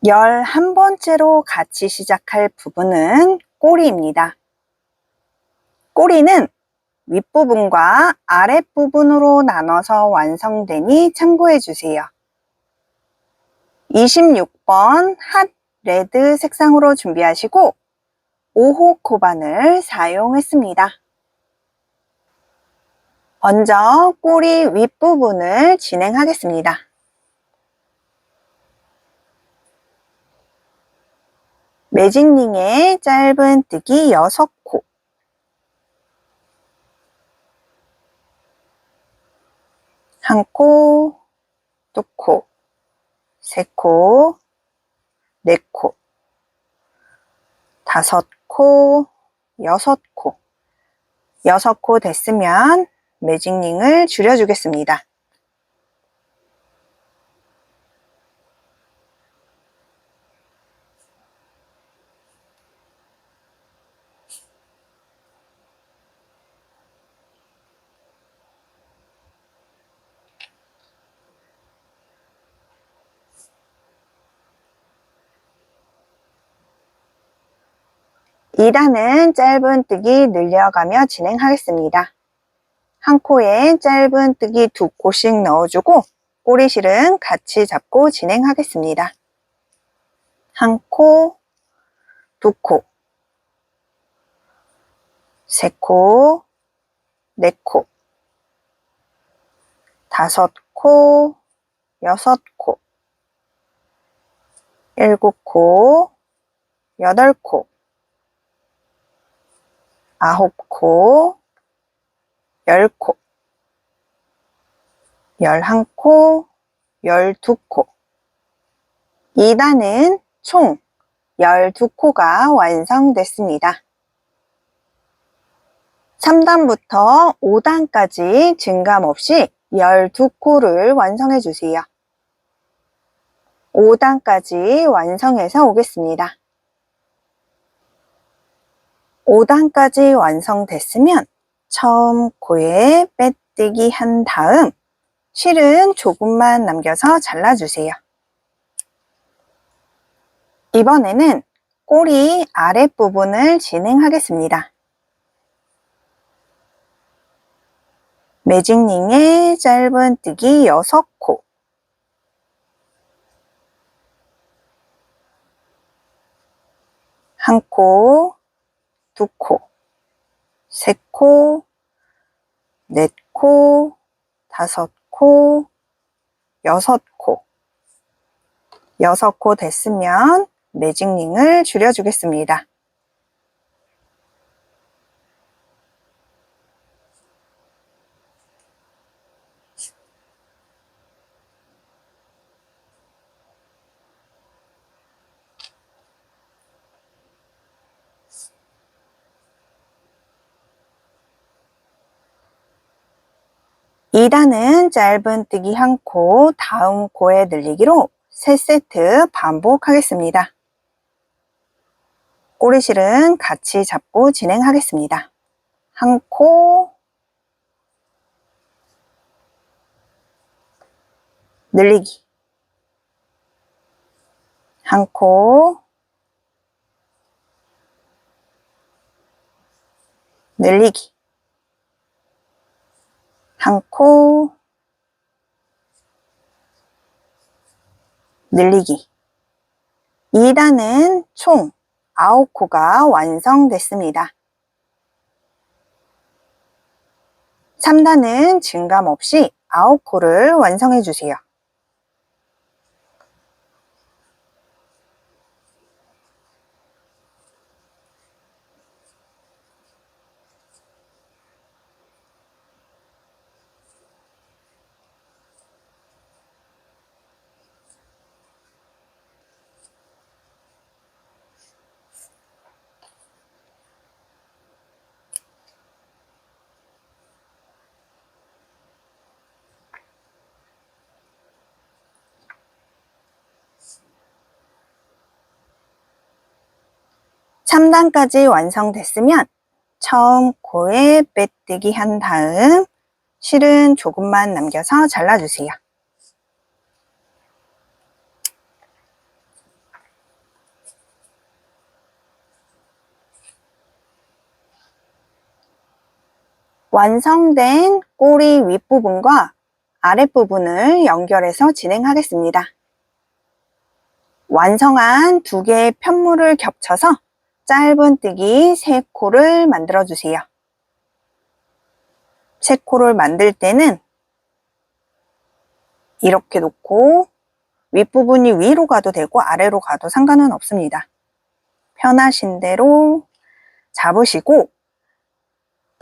11번째로 같이 시작할 부분은 꼬리입니다. 꼬리는 윗부분과 아랫부분으로 나눠서 완성되니 참고해 주세요. 26번 핫 레드 색상으로 준비하시고 5호 코반을 사용했습니다. 먼저 꼬리 윗부분을 진행하겠습니다. 매직링의 짧은뜨기 6코, 한 코, 두 코, 세 코, 네 코, 다섯 코, 여섯 코. 6코 됐으면 매직링을 줄여주겠습니다. 이 단은 짧은뜨기 늘려가며 진행하겠습니다. 한 코에 짧은뜨기 2코씩 넣어주고 꼬리실은 같이 잡고 진행하겠습니다. 한 코, 두 코, 세 코, 네 코, 다섯 코, 여섯 코, 일곱 코, 여덟 코, 아홉 코, 열 코, 11코, 12코. 2단은 총 12코가 완성됐습니다. 3단부터 5단까지 증감 없이 12코를 완성해 주세요. 5단까지 완성해서 오겠습니다. 5단까지 완성됐으면 처음 코에 빼뜨기 한 다음 실은 조금만 남겨서 잘라주세요. 이번에는 꼬리 아랫부분을 진행하겠습니다. 매직링의 짧은뜨기 6코, 한 코, 두 코, 세 코, 네 코, 다섯 코, 여섯 코. 6코 됐으면 매직링을 줄여주겠습니다. 이 단은 짧은뜨기 한 코, 다음 코에 늘리기로 3세트 반복하겠습니다. 꼬리실은 같이 잡고 진행하겠습니다. 한 코, 늘리기, 한 코, 늘리기, 한 코, 늘리기. 2단은 총 9코가 완성됐습니다. 3단은 증감 없이 9코를 완성해 주세요. (3단까지) 완성됐으면 처음 코에 빼뜨기 한 다음 실은 조금만 남겨서 잘라주세요. 완성된 꼬리 윗부분과 아랫부분을 연결해서 진행하겠습니다. 완성한 두 개의 편물을 겹쳐서 짧은뜨기 3코를 만들어주세요. 3코를 만들 때는 이렇게 놓고 윗부분이 위로 가도 되고 아래로 가도 상관은 없습니다. 편하신 대로 잡으시고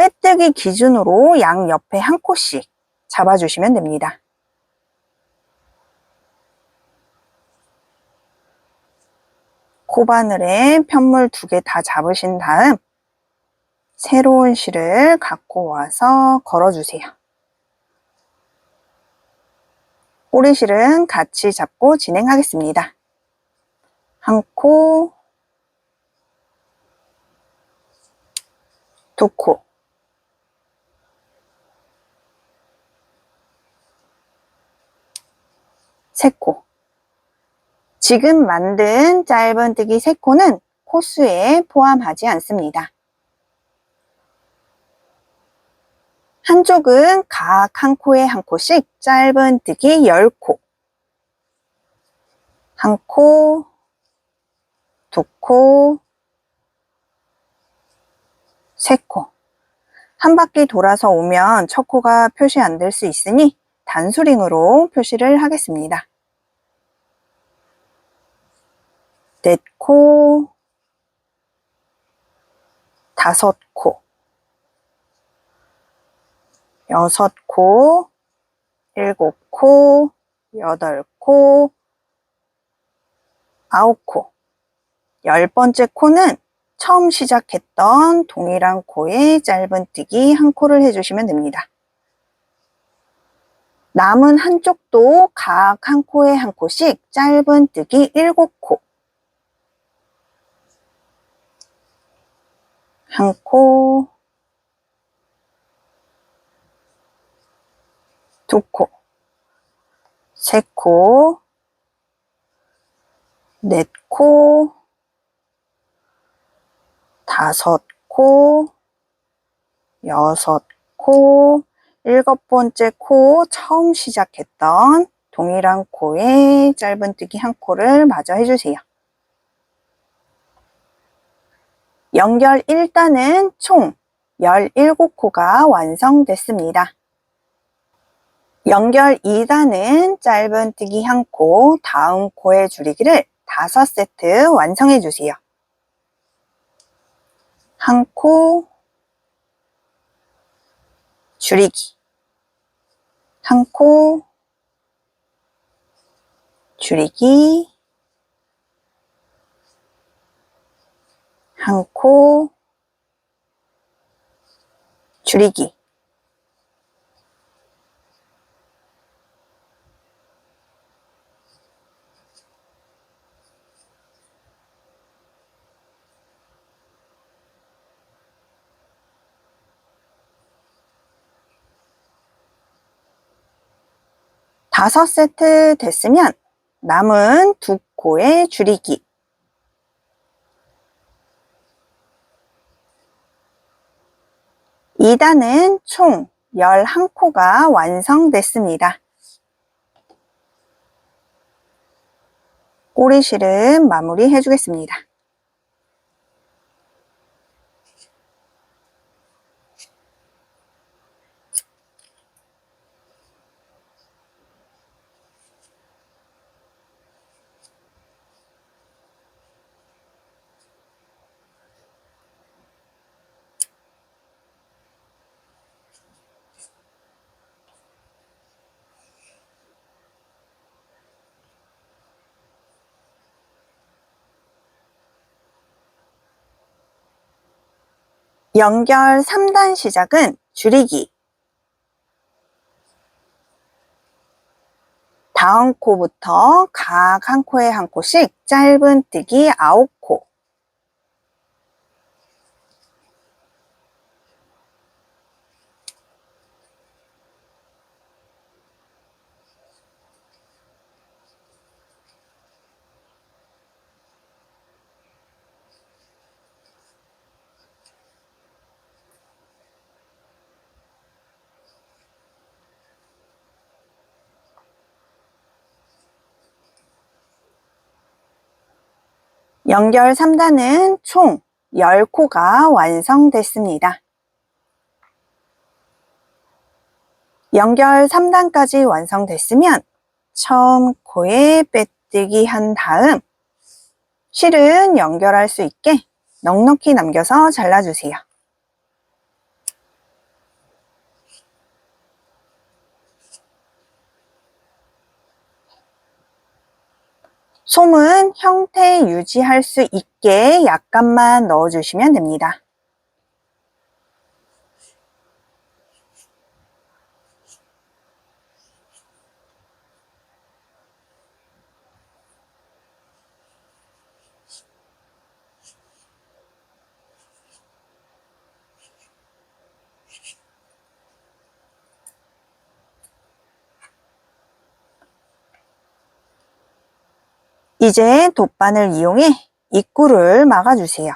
빼뜨기 기준으로 양옆에 1코씩 잡아주시면 됩니다. 코바늘에 편물 2개 다 잡으신 다음 새로운 실을 갖고 와서 걸어주세요. 꼬리실은 같이 잡고 진행하겠습니다. 1코, 2코, 3코. 지금 만든 짧은뜨기 3코는 코수에 포함하지 않습니다. 한쪽은 각 1코에 1코씩 짧은뜨기 10코. 1코, 2코, 3코. 한 바퀴 돌아서 오면 첫 코가 표시 안 될 수 있으니 단수링으로 표시를 하겠습니다. 4코, 5코, 6코, 7코, 8코, 9코. 10번째 코는 처음 시작했던 동일한 코에 짧은뜨기 1코를 해주시면 됩니다. 남은 한쪽도 각 1코에 1코씩 짧은뜨기 7코. 1코, 2코, 3코, 4코, 5코, 6코, 7번째 코 처음 시작했던 동일한 코에 짧은뜨기 1코를 마저 해주세요. 연결 1단은 총 17코가 완성됐습니다. 연결 2단은 짧은뜨기 1코, 다음 코의 줄이기를 5세트 완성해 주세요. 1코, 줄이기, 1코, 줄이기, 1코, 줄이기. 다섯 세트 됐으면 남은 2코의 줄이기. 이 단은 총 11코가 완성됐습니다. 꼬리실은 마무리 해주겠습니다. 연결 3단 시작은 줄이기. 다음 코부터 각 1코에 1코씩 짧은뜨기 9코. 연결 3단은 총 10코가 완성됐습니다. 연결 3단까지 완성됐으면 처음 코에 빼뜨기 한 다음 실은 연결할 수 있게 넉넉히 남겨서 잘라주세요. 솜은 형태 유지할 수 있게 약간만 넣어주시면 됩니다. 이제 돗바늘 이용해 입구를 막아주세요.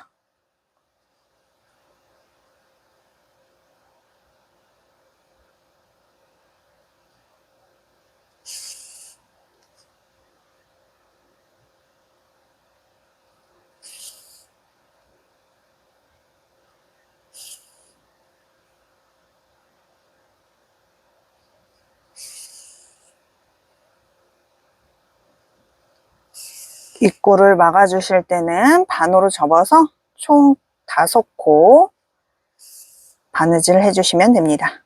입구를 막아주실 때는 반으로 접어서 총 5코 바느질 해주시면 됩니다.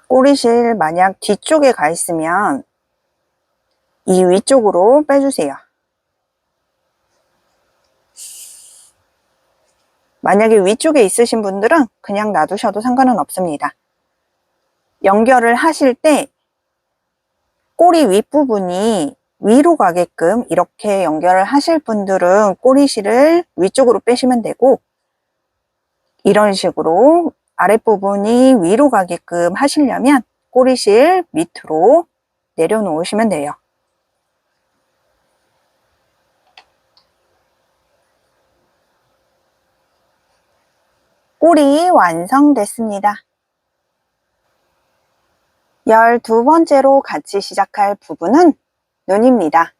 꼬리실 만약 뒤쪽에 가 있으면 이 위쪽으로 빼주세요. 만약에 위쪽에 있으신 분들은 그냥 놔두셔도 상관은 없습니다. 연결을 하실 때 꼬리 윗부분이 위로 가게끔 이렇게 연결을 하실 분들은 꼬리실을 위쪽으로 빼시면 되고, 이런 식으로 아랫부분이 위로 가게끔 하시려면 꼬리실 밑으로 내려놓으시면 돼요. 꼬리 완성됐습니다. 12번째로 같이 시작할 부분은 눈입니다.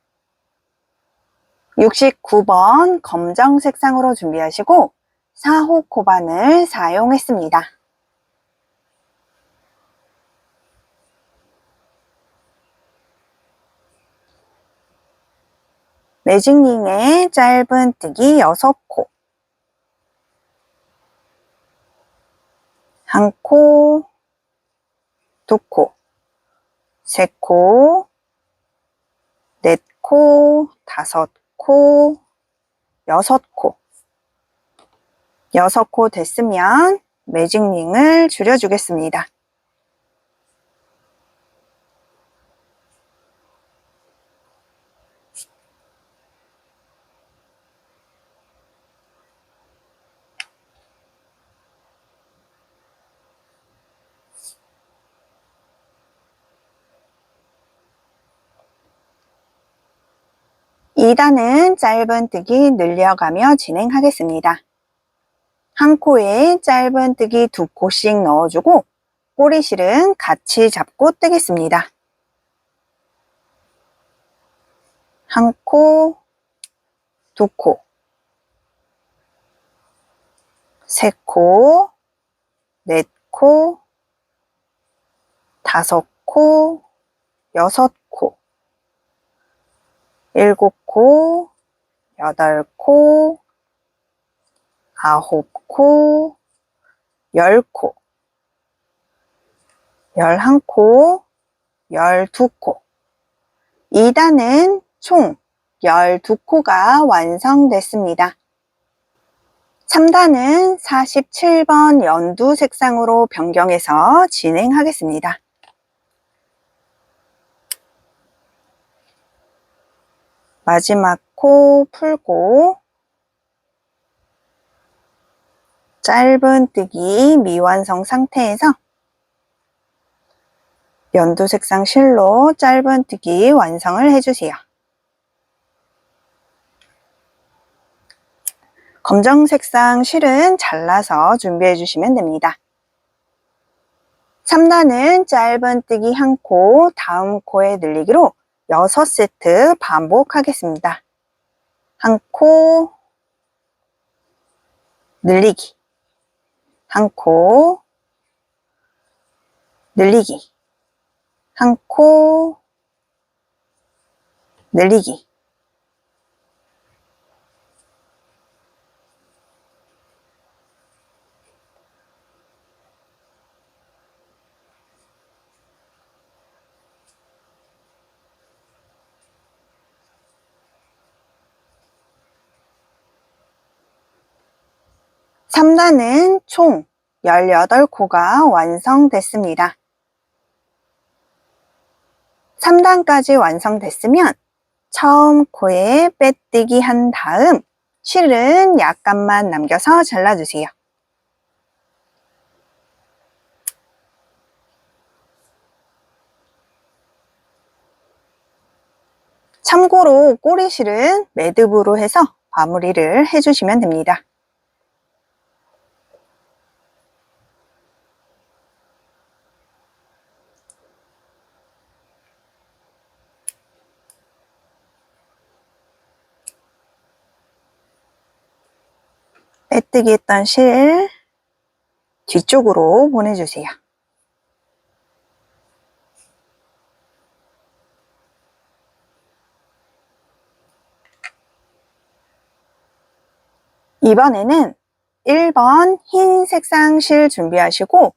69번 검정 색상으로 준비하시고 4호 코바늘 사용했습니다. 매직링의 짧은뜨기 6코, 1코, 2코, 3코, 4코, 5코, 6코. 6코 됐으면 매직링을 줄여주겠습니다. 이 단은 짧은뜨기 늘려가며 진행하겠습니다. 한 코에 짧은뜨기 2코씩 넣어주고 꼬리실은 같이 잡고 뜨겠습니다. 1코, 2코, 3코, 4코, 5코, 6코, 7코, 8코, 9코, 10코, 11코, 12코. 2단은 총 12코가 완성됐습니다. 3단은 47번 연두 색상으로 변경해서 진행하겠습니다. 마지막 코 풀고 짧은뜨기 미완성 상태에서 연두 색상 실로 짧은뜨기 완성을 해주세요. 검정 색상 실은 잘라서 준비해 주시면 됩니다. 3단은 짧은뜨기 한 코, 다음 코에 늘리기로 6세트 반복하겠습니다. 한 코, 늘리기, 한 코, 늘리기, 한 코, 늘리기. (3단은) 총 18코가 완성됐습니다. 3단까지 완성됐으면 처음 코에 빼뜨기 한 다음 실은 약간만 남겨서 잘라주세요. 참고로 꼬리실은 매듭으로 해서 마무리를 해주시면 됩니다. 빼뜨기 했던 실 뒤쪽으로 보내주세요. 이번에는 1번 흰 색상 실 준비하시고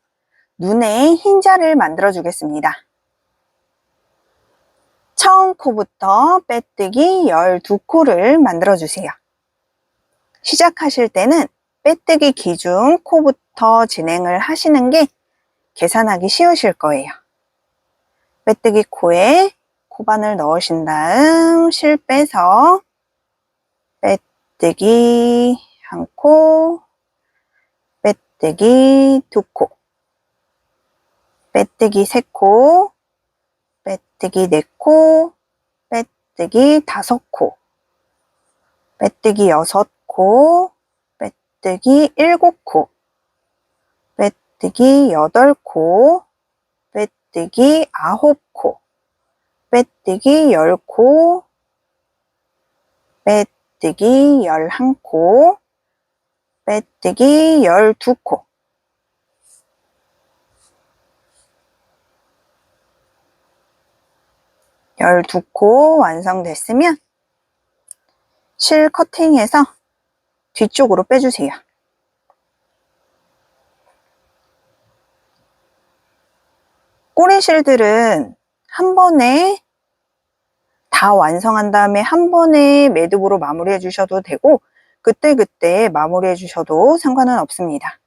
눈에 흰자를 만들어 주겠습니다. 처음 코부터 빼뜨기 12코를 만들어 주세요. 시작하실 때는 빼뜨기 기준 코부터 진행을 하시는 게 계산하기 쉬우실 거예요. 빼뜨기 코에 코바늘 넣으신 다음 실 빼서 빼뜨기 한 코, 빼뜨기 두 코, 빼뜨기 세 코, 빼뜨기 네 코, 빼뜨기 다섯 코, 빼뜨기 여섯 코, 빼뜨기 일곱 코, 빼뜨기 여덟 코, 빼뜨기 아홉 코, 빼뜨기 열 코, 빼뜨기 11코, 빼뜨기 12코. 열두 코 완성됐으면 실 커팅해서 뒤쪽으로 빼주세요. 꼬리실들은 한 번에 다 완성한 다음에 한 번에 매듭으로 마무리해 주셔도 되고 그때그때 마무리해 주셔도 상관은 없습니다.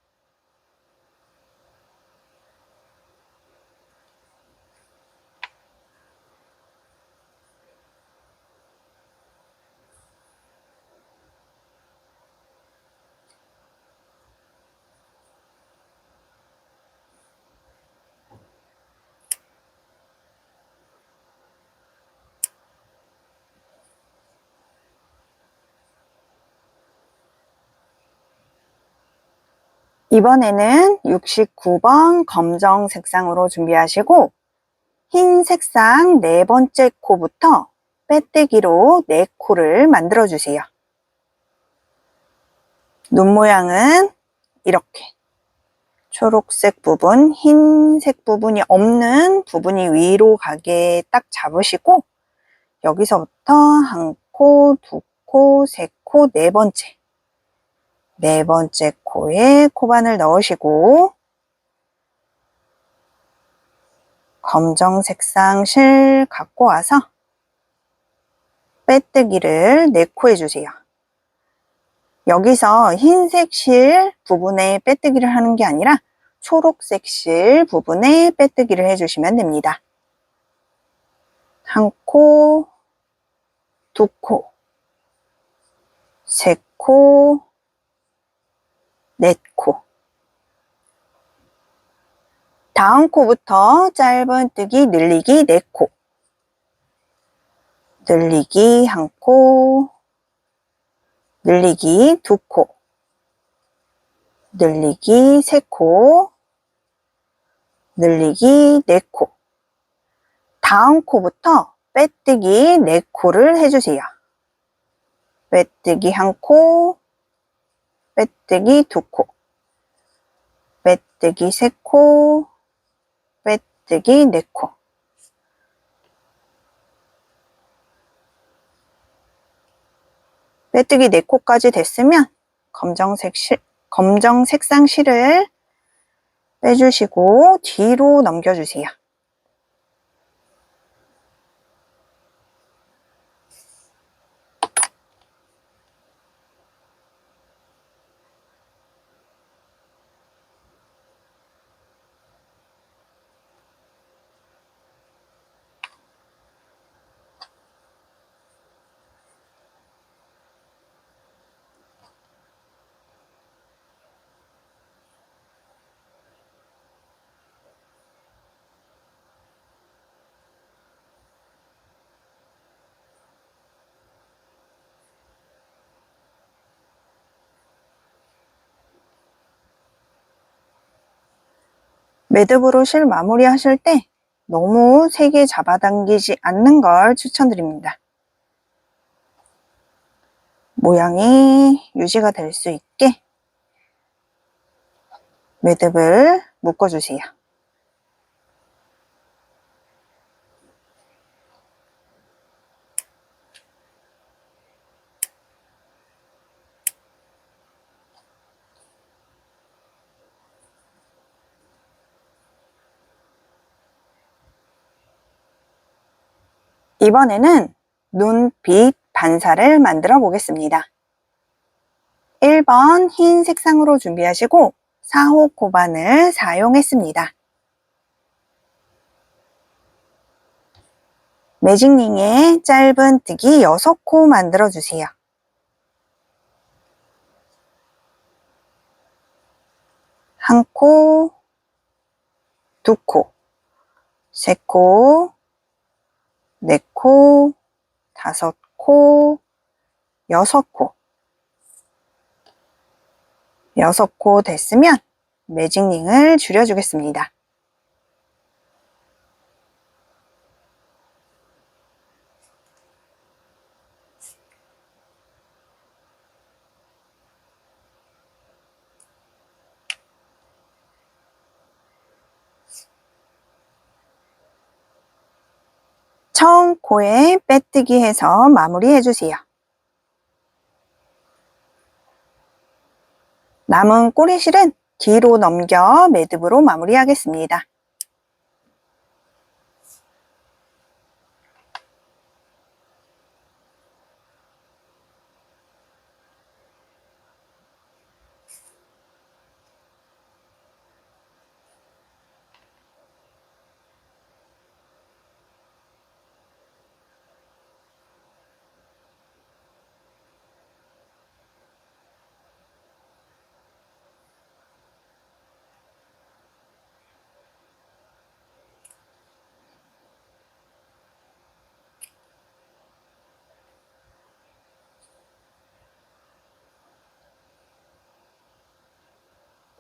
이번에는 69번 검정 색상으로 준비하시고 흰 색상 네 번째 코부터 빼뜨기로 4코를 만들어 주세요. 눈 모양은 이렇게 초록색 부분, 흰색 부분이 없는 부분이 위로 가게 딱 잡으시고 여기서부터 한 코, 두 코, 세 코, 네 번째 코에 코바늘 넣으시고 검정 색상 실 갖고 와서 빼뜨기를 4코 해주세요. 여기서 흰색 실 부분에 빼뜨기를 하는 게 아니라 초록색 실 부분에 빼뜨기를 해주시면 됩니다. 한 코, 두 코, 세 코, 네 코. 다음 코부터 짧은뜨기 늘리기 4코, 늘리기 한 코, 늘리기 두 코, 늘리기 세 코, 늘리기 4코. 다음 코부터 빼뜨기 4코를 해주세요. 빼뜨기 1코, 빼뜨기 2코, 빼뜨기 3코, 빼뜨기 4코. 빼뜨기 4코까지 됐으면 검정 색상 실을 빼주시고 뒤로 넘겨주세요. 매듭으로 실 마무리 하실 때 너무 세게 잡아당기지 않는 걸 추천드립니다. 모양이 유지가 될 수 있게 매듭을 묶어주세요. 이번에는 눈빛 반사를 만들어 보겠습니다. 1번 흰 색상으로 준비하시고 4호 코반을 사용했습니다. 매직링에 짧은뜨기 6코 만들어주세요. 1코, 2코, 3코, 4코, 5코, 6코. 6코 됐으면 매직링을 줄여주겠습니다. 처음 코에 빼뜨기 해서 마무리 해주세요. 남은 꼬리실은 뒤로 넘겨 매듭으로 마무리하겠습니다.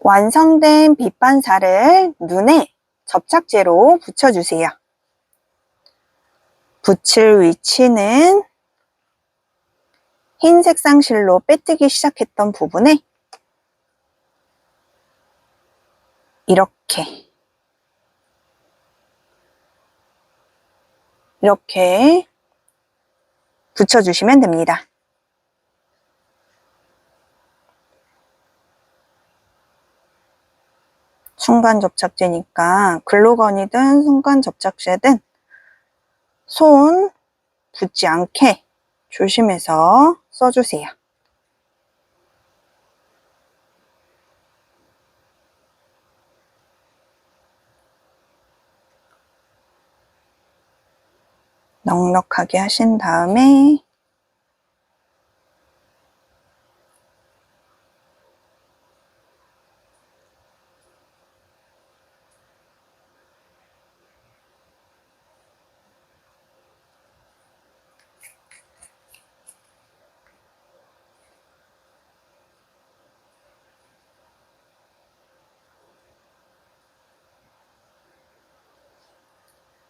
완성된 빛반사를 눈에 접착제로 붙여주세요. 붙일 위치는 흰 색상 실로 빼뜨기 시작했던 부분에 이렇게 붙여주시면 됩니다. 순간 접착제니까 글루건이든 순간 접착제든 손 붙지 않게 조심해서 써주세요. 넉넉하게 하신 다음에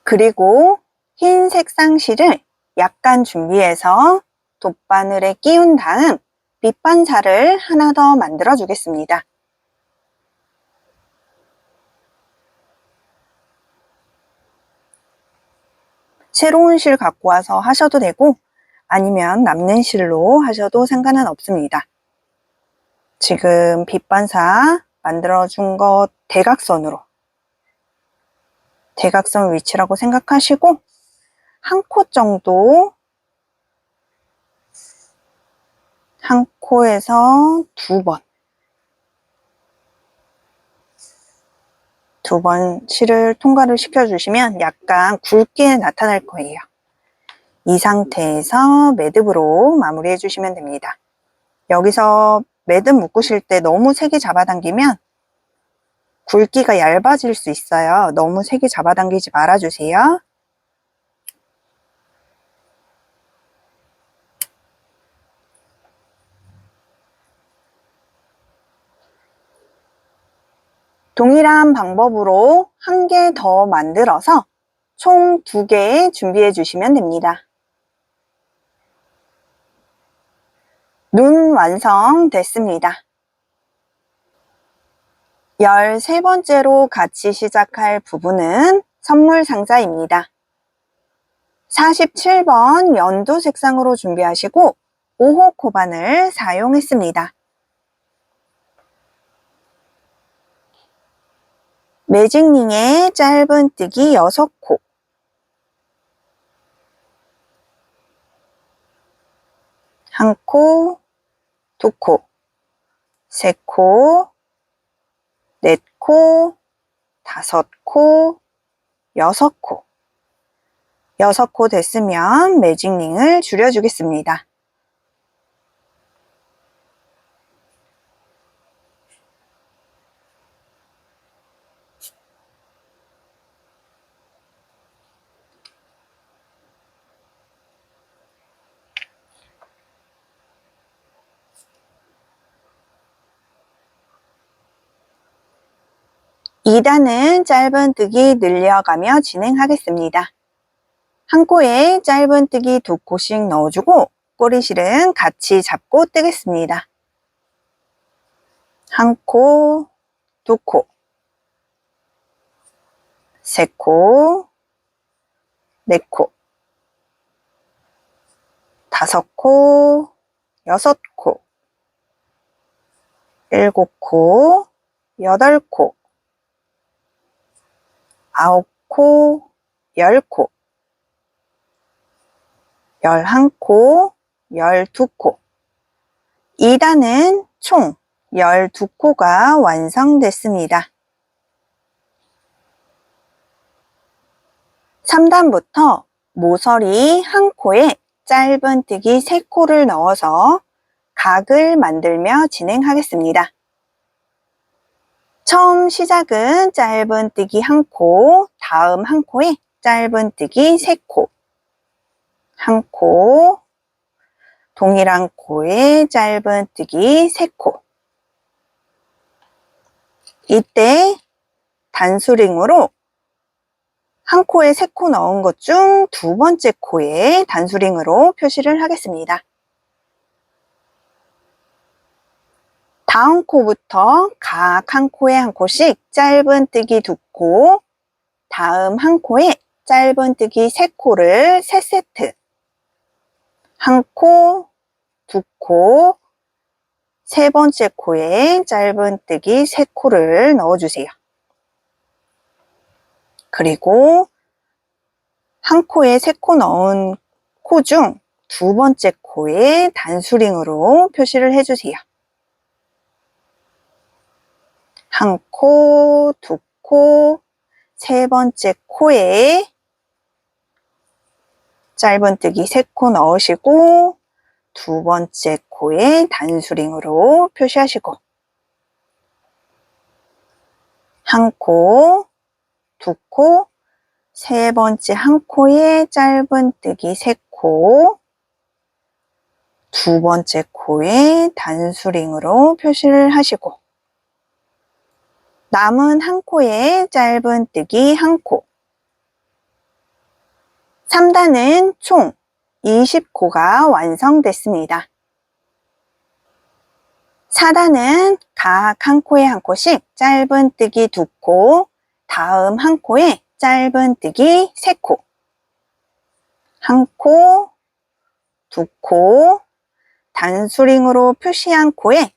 그리고 흰색 쌍실을 약간 준비해서 돗바늘에 끼운 다음 밑반사를 하나 더 만들어 주겠습니다. 새로운 실 갖고 와서 하셔도 되고 아니면 남는 실로 하셔도 상관은 없습니다. 지금 빛반사 만들어준 것 대각선으로 대각선 위치라고 생각하시고 한 코 정도 한 코에서 두 번 실을 통과를 시켜주시면 약간 굵게 나타날 거예요. 이 상태에서 매듭으로 마무리해 주시면 됩니다. 여기서 매듭 묶으실 때 너무 세게 잡아당기면 굵기가 얇아질 수 있어요. 너무 세게 잡아당기지 말아주세요. 동일한 방법으로 한 개 더 만들어서 총 2개 준비해 주시면 됩니다. 눈 완성됐습니다. 13번째로 같이 시작할 부분은 선물 상자입니다. 47번 연두 색상으로 준비하시고 5호 코반을 사용했습니다. 매직링의 짧은뜨기 6코, 한 코, 2코, 3코, 4코, 5코, 6코 6코 됐으면 매직링을 줄여주겠습니다. (2단은) 짧은뜨기 늘려가며 진행하겠습니다. 한 코에 짧은뜨기 2코씩 넣어주고 꼬리실은 같이 잡고 뜨겠습니다. 한 코, 2코, 3코, 4코, 5코, 6코, 7코, 8코, 9코, 10코, 11코, 12코 2단은 총 12코가 완성됐습니다. 3단부터 모서리 한 코에 짧은뜨기 3코를 넣어서 각을 만들며 진행하겠습니다. 처음 시작은 짧은뜨기 1코, 다음 한 코에 짧은뜨기 3코, 한 코, 동일한 코에 짧은뜨기 3코. 이때 단수링으로 한 코에 3코 넣은 것 중 2번째 코에 단수링으로 표시를 하겠습니다. 다음 코부터 각 한 코에 한 코씩 짧은뜨기 2코, 다음 한 코에 짧은뜨기 3코를 3세트, 한 코, 2코, 세 번째 코에 짧은뜨기 3코를 넣어주세요. 그리고 한 코에 3코 넣은 코 중 2번째 코에 단수링으로 표시를 해주세요. 한 코, 2코, 세 번째 코에 짧은뜨기 3코 넣으시고 2번째 코에 단수링으로 표시하시고 한 코, 2코, 세 번째 한 코에 짧은뜨기 3코, 2번째 코에 단수링으로 표시를 하시고 남은 한 코에 짧은뜨기 1코, 3단은 총 20코가 완성됐습니다. 4단은 각 한 코에 한 코씩 짧은뜨기 2코, 다음 한 코에 짧은뜨기 3코, 한 코, 2코, 단수링으로 표시한 코에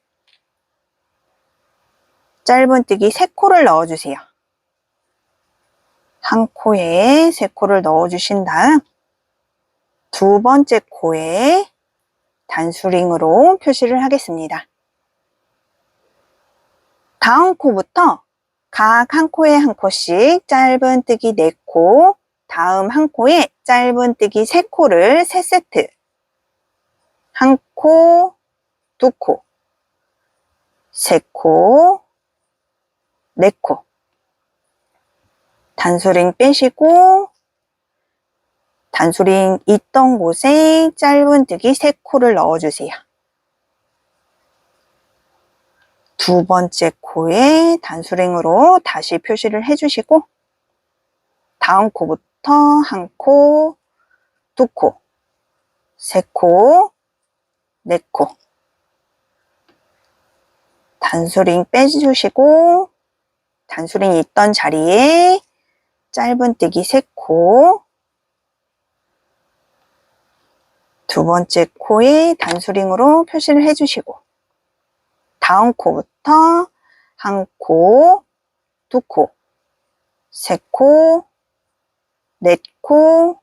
짧은뜨기 3코를 넣어주세요. 한 코에 3코를 넣어주신 다음 두 번째 코에 단수링으로 표시를 하겠습니다. 다음 코부터 각 한 코에 한 코씩 짧은뜨기 4코, 다음 한 코에 짧은뜨기 3코를 3세트, 한 코, 2코, 3코, 4코, 단수링 빼시고 단수링 있던 곳에 짧은뜨기 3코를 넣어주세요. 두 번째 코에 단수링으로 다시 표시를 해주시고 다음 코부터 한 코, 2코, 3코, 4코 단수링 빼주시고 단수링이 있던 자리에 짧은뜨기 3코, 두 번째 코에 단수링으로 표시를 해주시고 다음 코부터 한 코, 2코, 3코, 4코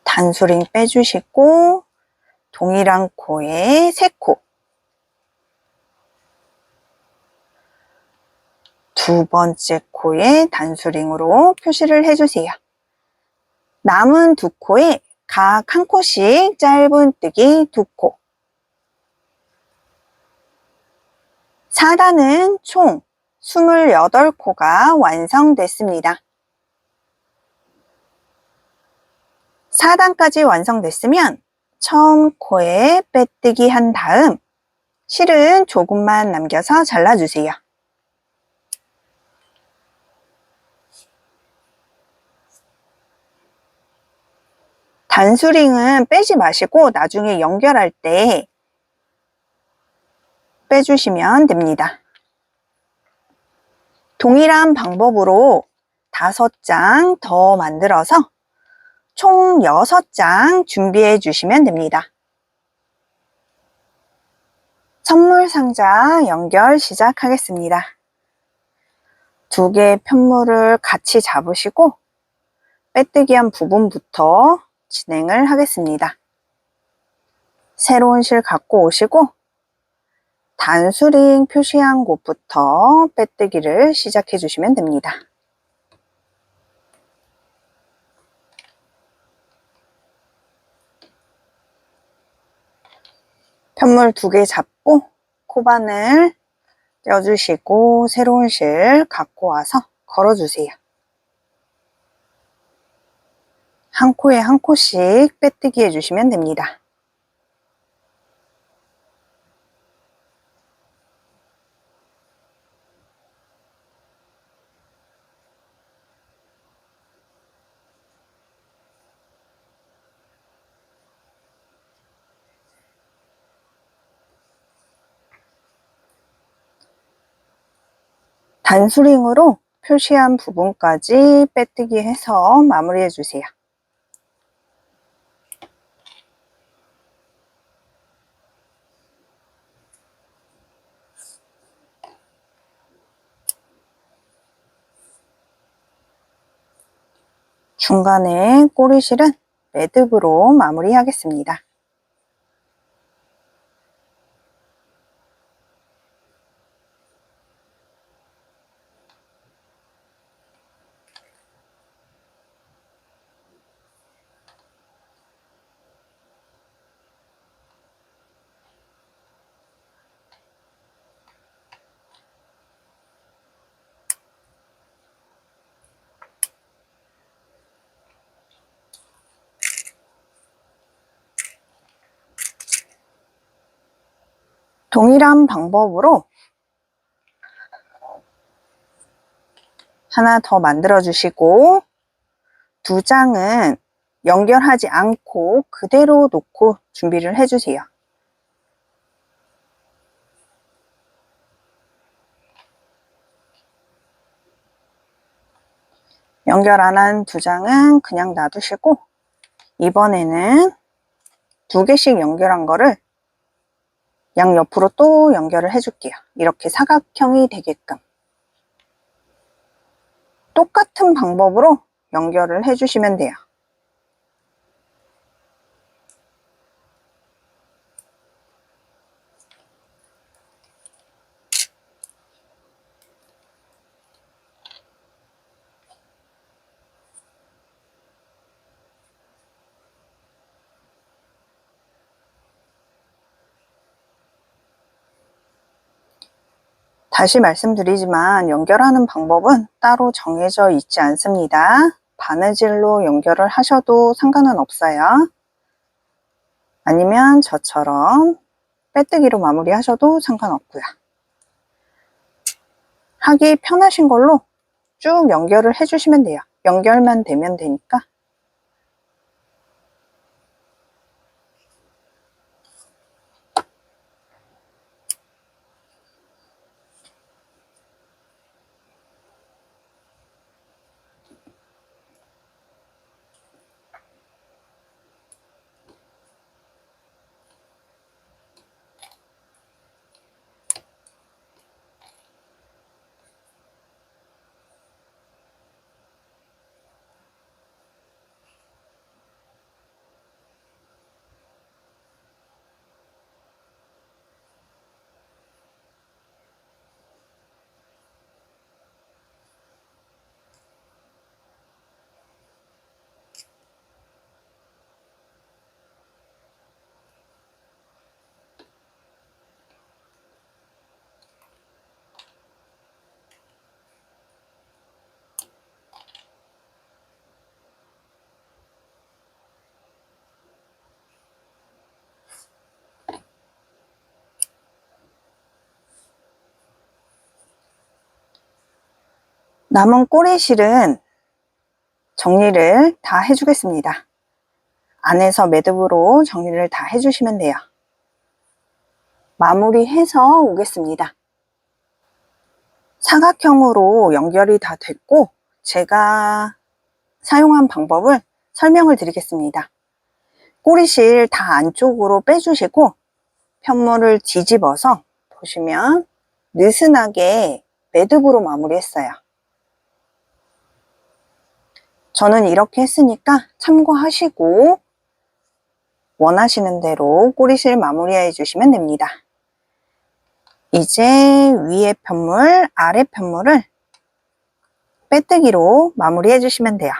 단수링 빼주시고 동일한 코에 3코, 두 번째 코에 단수링으로 표시를 해주세요. 남은 두 코에 각 한 코씩 짧은뜨기 2코. 4단은 총 28코가 완성됐습니다. 4단까지 완성됐으면 처음 코에 빼뜨기 한 다음 실은 조금만 남겨서 잘라주세요. 단수링은 빼지 마시고 나중에 연결할 때 빼주시면 됩니다. 동일한 방법으로 5장 더 만들어서 총 6장 준비해 주시면 됩니다. 선물 상자 연결 시작하겠습니다. 두 개의 편물을 같이 잡으시고 빼뜨기한 부분부터 진행을 하겠습니다. 새로운 실 갖고 오시고 단수링 표시한 곳부터 빼뜨기를 시작해 주시면 됩니다. 편물 2개 잡고 코바늘 껴주시고 새로운 실 갖고 와서 걸어주세요. 한 코에 한 코씩 빼뜨기 해주시면 됩니다. 단수링으로 표시한 부분까지 빼뜨기 해서 마무리해 주세요. 중간에 꼬리실은 매듭으로 마무리하겠습니다. 동일한 방법으로 하나 더 만들어 주시고 두 장은 연결하지 않고 그대로 놓고 준비를 해주세요. 연결 안 한 두 장은 그냥 놔두시고, 이번에는 두 개씩 연결한 거를 양옆으로 또 연결을 해줄게요. 이렇게 사각형이 되게끔. 똑같은 방법으로 연결을 해주시면 돼요. 다시 말씀드리지만 연결하는 방법은 따로 정해져 있지 않습니다. 바느질로 연결을 하셔도 상관은 없어요. 아니면 저처럼 빼뜨기로 마무리하셔도 상관없고요. 하기 편하신 걸로 쭉 연결을 해주시면 돼요. 연결만 되면 되니까. 남은 꼬리실은 정리를 다 해주겠습니다. 안에서 매듭으로 정리를 다 해주시면 돼요. 마무리해서 오겠습니다. 사각형으로 연결이 다 됐고 제가 사용한 방법을 설명을 드리겠습니다. 꼬리실 다 안쪽으로 빼주시고 편물을 뒤집어서 보시면 느슨하게 매듭으로 마무리했어요. 저는 이렇게 했으니까 참고하시고 원하시는 대로 꼬리실 마무리해 주시면 됩니다. 이제 위에 편물, 아래 편물을 빼뜨기로 마무리해 주시면 돼요.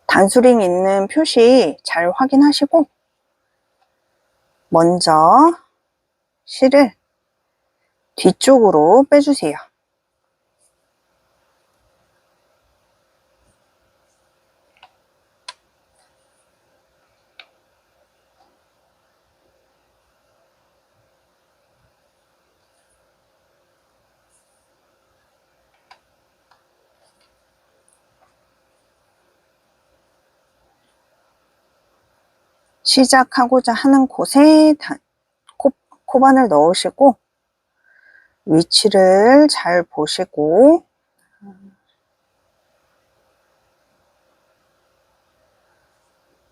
단수링 있는 표시 잘 확인하시고 먼저 실을 뒤쪽으로 빼주세요. 시작하고자 하는 곳에 코반을 넣으시고 위치를 잘 보시고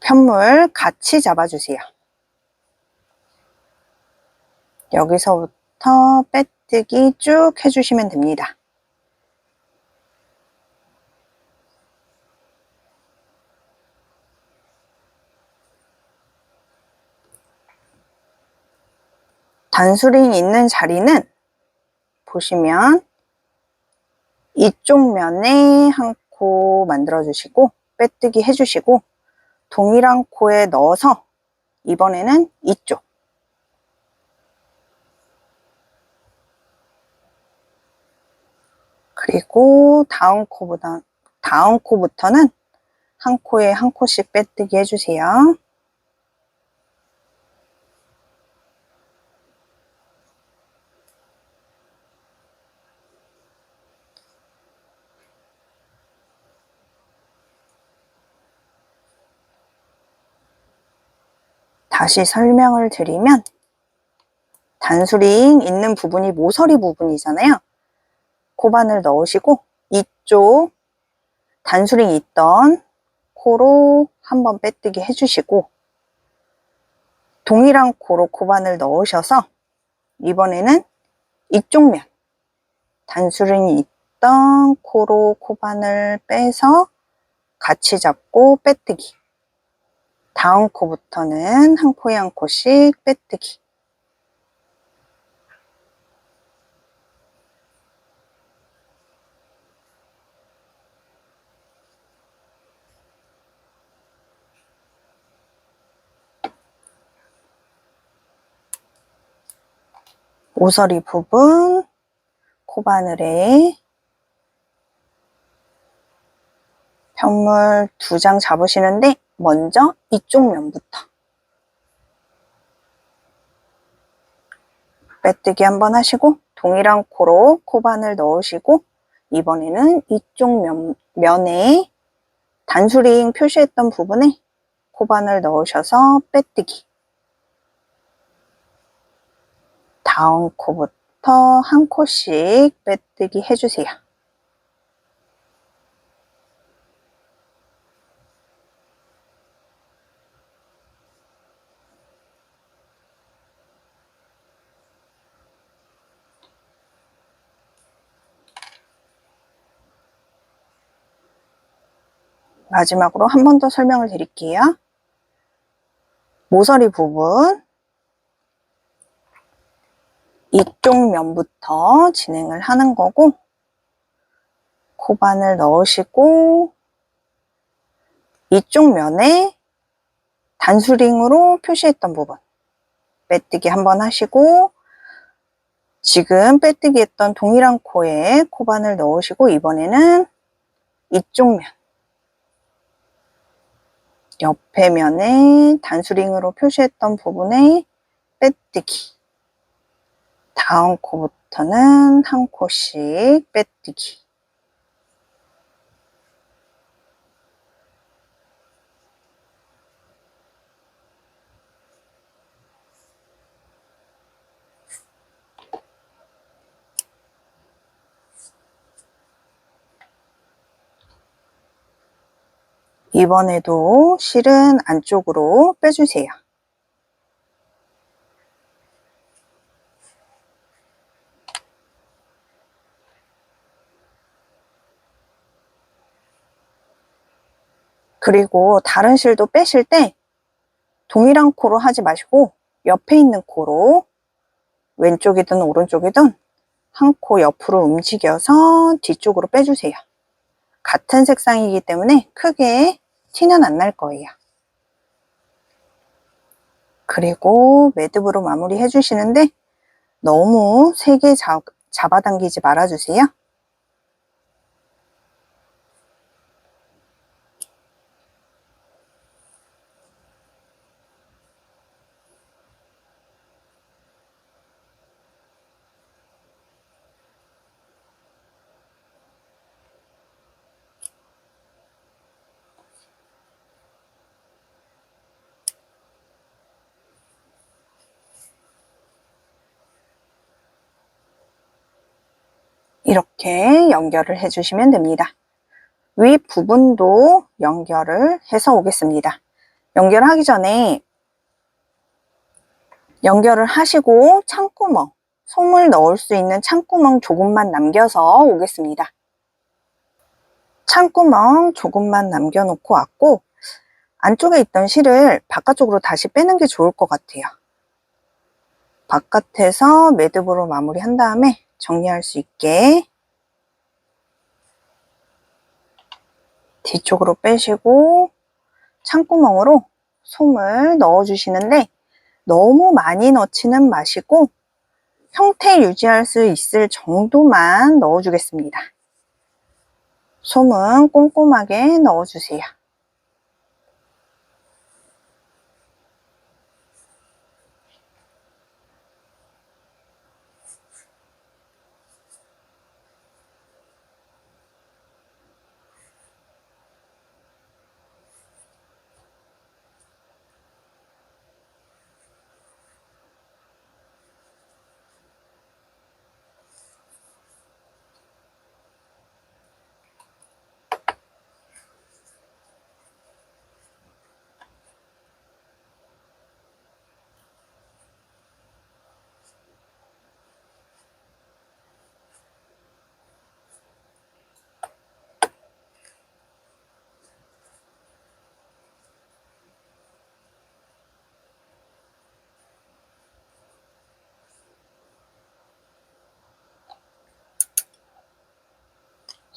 편물 같이 잡아주세요. 여기서부터 빼뜨기 쭉 해주시면 됩니다. 단수링 있는 자리는 보시면 이쪽 면에 한 코 만들어 주시고 빼뜨기 해주시고 동일한 코에 넣어서 이번에는 이쪽 그리고 다음 코부터는 한 코에 한 코씩 빼뜨기 해주세요. 다시 설명을 드리면 단수링 있는 부분이 모서리 부분이잖아요. 코바늘 넣으시고 이쪽 단수링 있던 코로 한번 빼뜨기 해주시고 동일한 코로 코바늘 넣으셔서 이번에는 이쪽 면 단수링이 있던 코로 코바늘 빼서 같이 잡고 빼뜨기. 다음 코부터는 한 코에 한 코씩 빼뜨기. 모서리 부분 코바늘에 편물 2장 잡으시는데 먼저 이쪽 면부터 빼뜨기 한번 하시고 동일한 코로 코바늘 넣으시고 이번에는 이쪽 면에 단수링 표시했던 부분에 코바늘 넣으셔서 빼뜨기. 다음 코부터 한 코씩 빼뜨기 해주세요. 마지막으로 한 번 더 설명을 드릴게요. 모서리 부분 이쪽 면부터 진행을 하는 거고 코바늘 넣으시고 이쪽 면에 단수링으로 표시했던 부분 빼뜨기 한번 하시고 지금 빼뜨기 했던 동일한 코에 코바늘 넣으시고 이번에는 이쪽 면 옆에 면에 단수링으로 표시했던 부분에 빼뜨기. 다음 코부터는 한 코씩 빼뜨기. 이번에도 실은 안쪽으로 빼주세요. 그리고 다른 실도 빼실 때 동일한 코로 하지 마시고 옆에 있는 코로 왼쪽이든 오른쪽이든 한 코 옆으로 움직여서 뒤쪽으로 빼주세요. 같은 색상이기 때문에 크게 티는 안 날 거예요. 그리고 매듭으로 마무리 해주시는데 너무 세게 잡아당기지 말아주세요. 이렇게 연결을 해주시면 됩니다. 윗 부분도 연결을 해서 오겠습니다. 연결하기 전에 연결을 하시고 창구멍, 솜을 넣을 수 있는 창구멍 조금만 남겨서 오겠습니다. 창구멍 조금만 남겨놓고 왔고 안쪽에 있던 실을 바깥쪽으로 다시 빼는 게 좋을 것 같아요. 바깥에서 매듭으로 마무리한 다음에 정리할 수 있게 뒤쪽으로 빼시고 창구멍으로 솜을 넣어주시는데 너무 많이 넣지는 마시고 형태 유지할 수 있을 정도만 넣어주겠습니다. 솜은 꼼꼼하게 넣어주세요.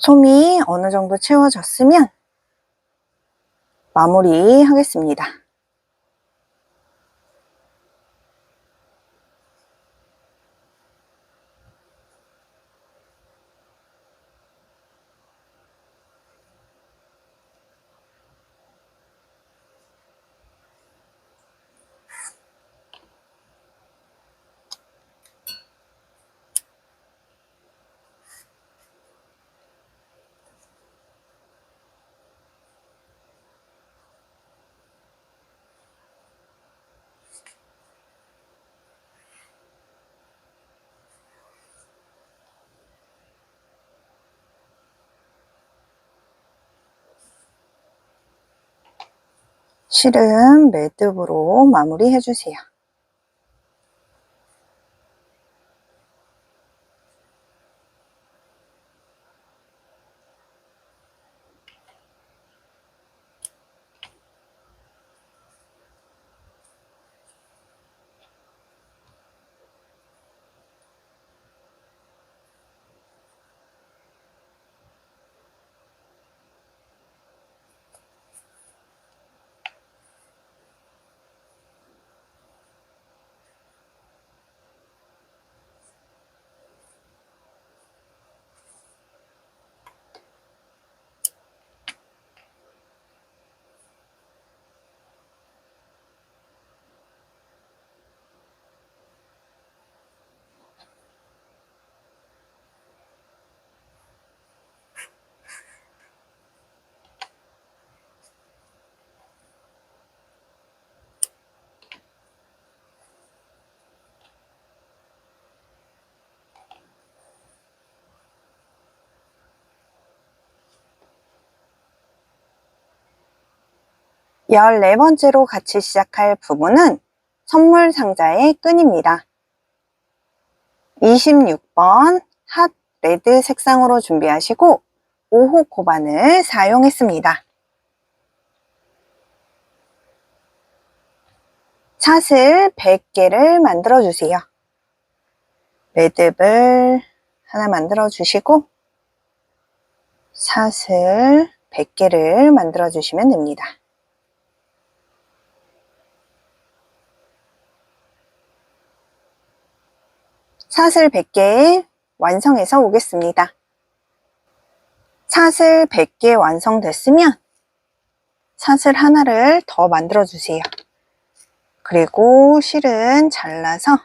솜이 어느 정도 채워졌으면 마무리 하겠습니다. 실은 매듭으로 마무리 해주세요. 열네 번째로 같이 시작할 부분은 선물 상자의 끈입니다. 26번 핫 레드 색상으로 준비하시고 5호 고반을 사용했습니다. 샷을 100개를 만들어 주세요. 매듭을 하나 만들어 주시고 샷을 100개를 만들어 주시면 됩니다. 샷을 100개 완성해서 오겠습니다. 샷을 100개 완성됐으면 샷을 하나를 더 만들어 주세요. 그리고 실은 잘라서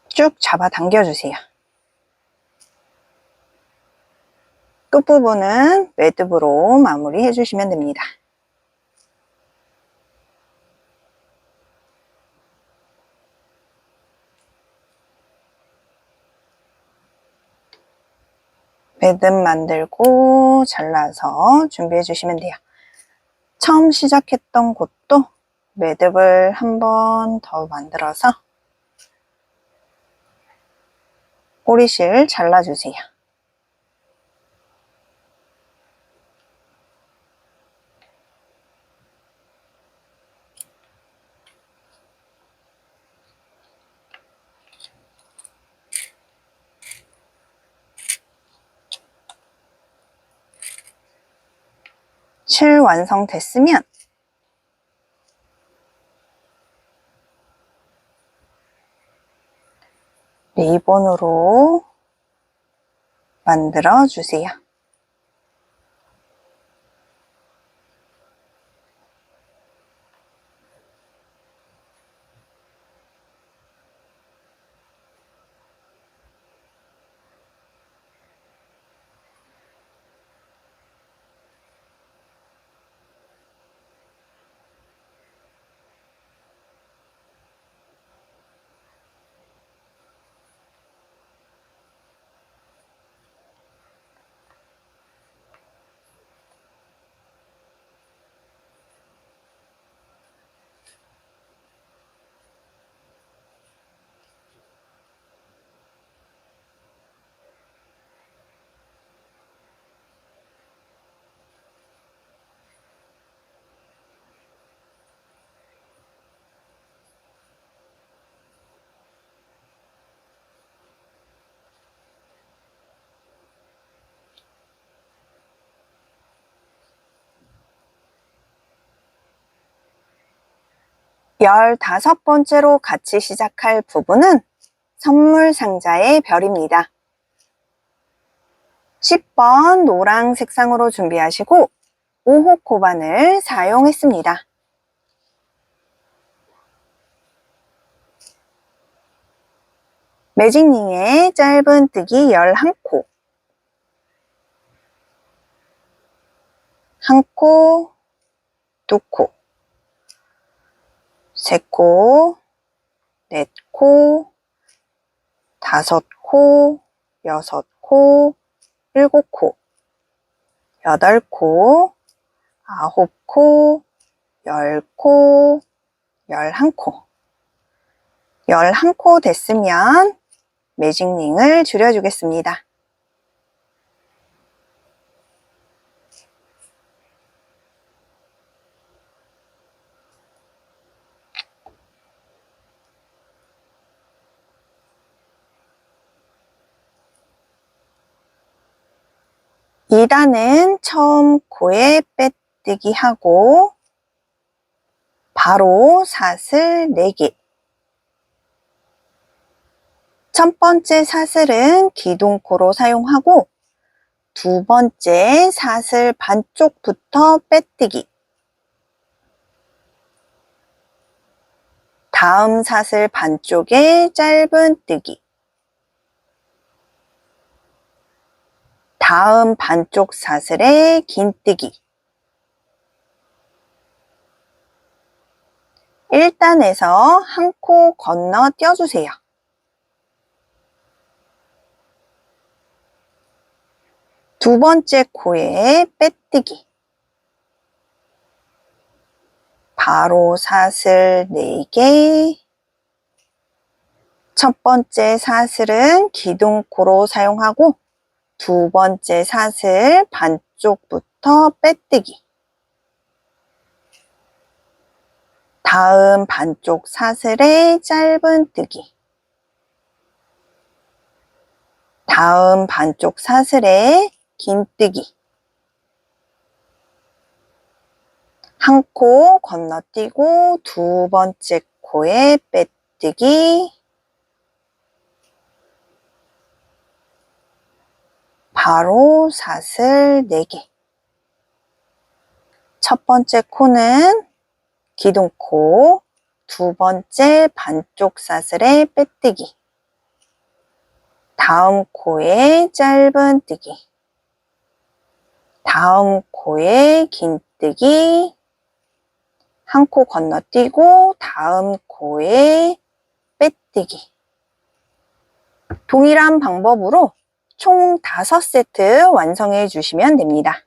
쭉 잡아 당겨 주세요. 끝부분은 매듭으로 마무리 해주시면 됩니다. 매듭 만들고 잘라서 준비해 주시면 돼요. 처음 시작했던 곳도 매듭을 한 번 더 만들어서 꼬리실 잘라주세요. 실 완성됐으면 리본으로 만들어 주세요. 15번째로 같이 시작할 부분은 선물 상자의 별입니다. 10번 노랑 색상으로 준비하시고 5호 코반을 사용했습니다. 매직링의 짧은뜨기 11코, 1코, 2코, 3코, 4코, 5코, 6코, 7코, 8코, 9코, 10코, 11코. 11코 됐으면 매직링을 줄여주겠습니다. 이단은 처음 코에 빼뜨기 하고 바로 사슬 4개. 첫 번째 사슬은 기둥코로 사용하고 두 번째 사슬 반쪽부터 빼뜨기. 다음 사슬 반쪽에 짧은뜨기. 다음 반쪽 사슬에 긴뜨기. 1단에서 한 코 건너 띄워주세요. 두 번째 코에 빼뜨기. 바로 사슬 4개. 첫 번째 사슬은 기둥코로 사용하고 두 번째 사슬 반쪽부터 빼뜨기. 다음 반쪽 사슬에 짧은뜨기. 다음 반쪽 사슬에 긴뜨기. 한 코 건너뛰고 두 번째 코에 빼뜨기. 바로 사슬 4개. 첫 번째 코는 기둥코, 두 번째 반쪽 사슬에 빼뜨기. 다음 코에 짧은뜨기. 다음 코에 긴뜨기. 한 코 건너뛰고 다음 코에 빼뜨기. 동일한 방법으로 총 5세트 완성해 주시면 됩니다.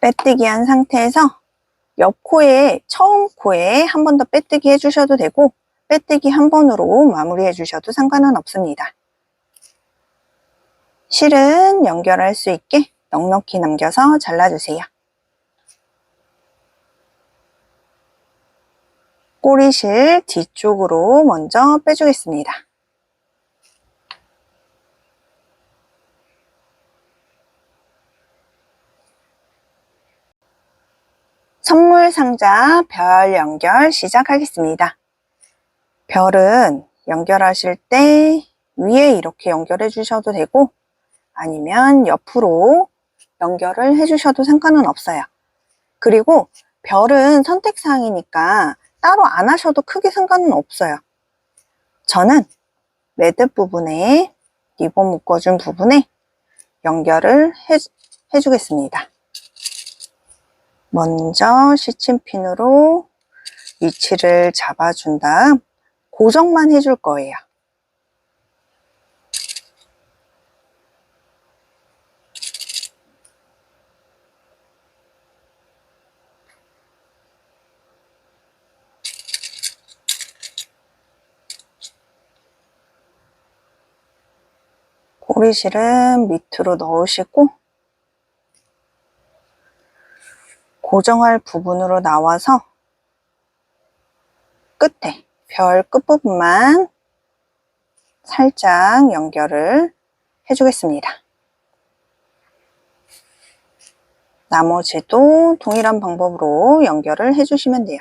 빼뜨기 한 상태에서 옆 코에, 처음 코에 한 번 더 빼뜨기 해주셔도 되고 빼뜨기 한 번으로 마무리해 주셔도 상관은 없습니다. 실은 연결할 수 있게 넉넉히 남겨서 잘라주세요. 꼬리실 뒤쪽으로 먼저 빼주겠습니다. 선물 상자 별 연결 시작하겠습니다. 별은 연결하실 때 위에 이렇게 연결해 주셔도 되고 아니면 옆으로 연결을 해 주셔도 상관은 없어요. 그리고 별은 선택사항이니까 따로 안 하셔도 크게 상관은 없어요. 저는 매듭 부분에 리본 묶어준 부분에 연결을 해주겠습니다. 먼저 시침핀으로 위치를 잡아준 다음 고정만 해줄 거예요. 꼬리실은 밑으로 넣으시고 고정할 부분으로 나와서 끝에 별 끝부분만 살짝 연결을 해주겠습니다. 나머지도 동일한 방법으로 연결을 해주시면 돼요.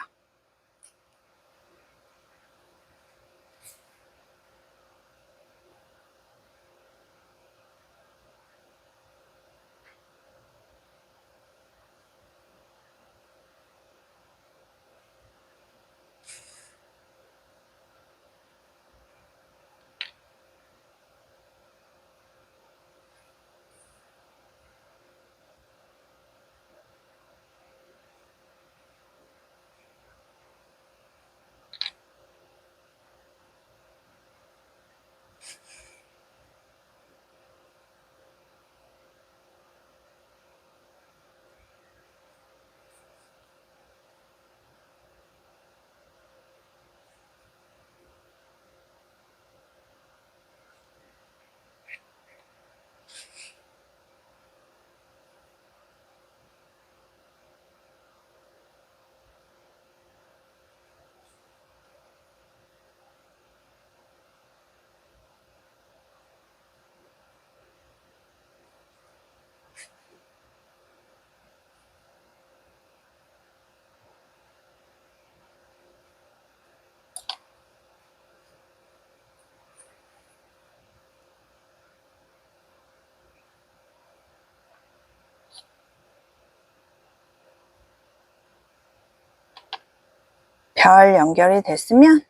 별 연결이 됐으면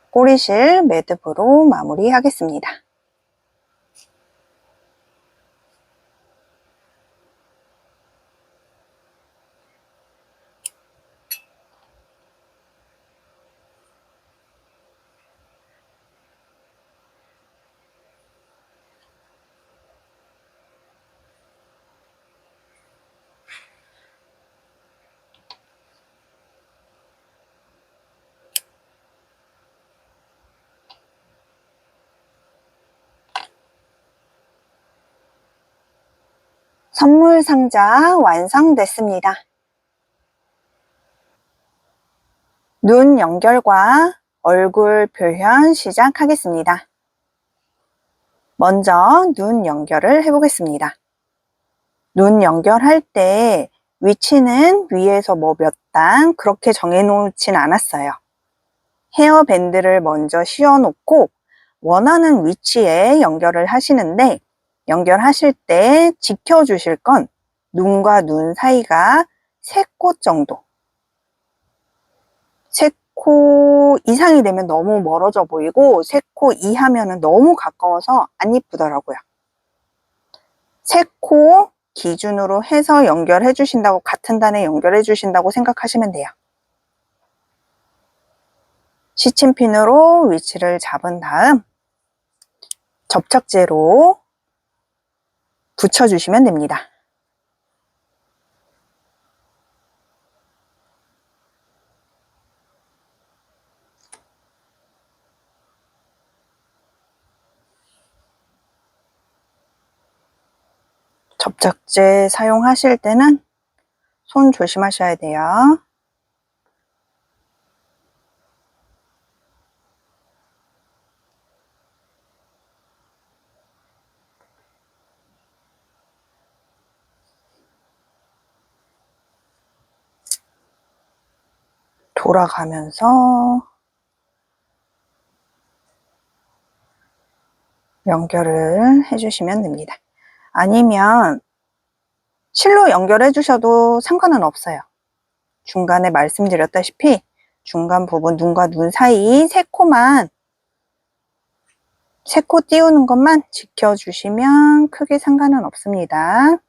꼬리실 매듭으로 마무리하겠습니다. 선물 상자 완성됐습니다. 눈 연결과 얼굴 표현 시작하겠습니다. 먼저 눈 연결을 해보겠습니다. 눈 연결할 때 위치는 위에서 뭐 몇 단 그렇게 정해놓진 않았어요. 헤어밴드를 먼저 씌워놓고 원하는 위치에 연결을 하시는데, 연결하실 때 지켜주실 건 눈과 눈 사이가 3코 정도. 3코 이상이 되면 너무 멀어져 보이고 3코 이하면 너무 가까워서 안 이쁘더라고요. 3코 기준으로 해서 연결해 주신다고, 같은 단에 연결해 주신다고 생각하시면 돼요. 시침핀으로 위치를 잡은 다음 접착제로 붙여주시면 됩니다. 접착제 사용하실 때는 손 조심하셔야 돼요. 돌아가면서 연결을 해주시면 됩니다. 아니면 실로 연결해 주셔도 상관은 없어요. 중간에 말씀드렸다시피 중간 부분 눈과 눈 사이 3코만, 3코 띄우는 것만 지켜주시면 크게 상관은 없습니다.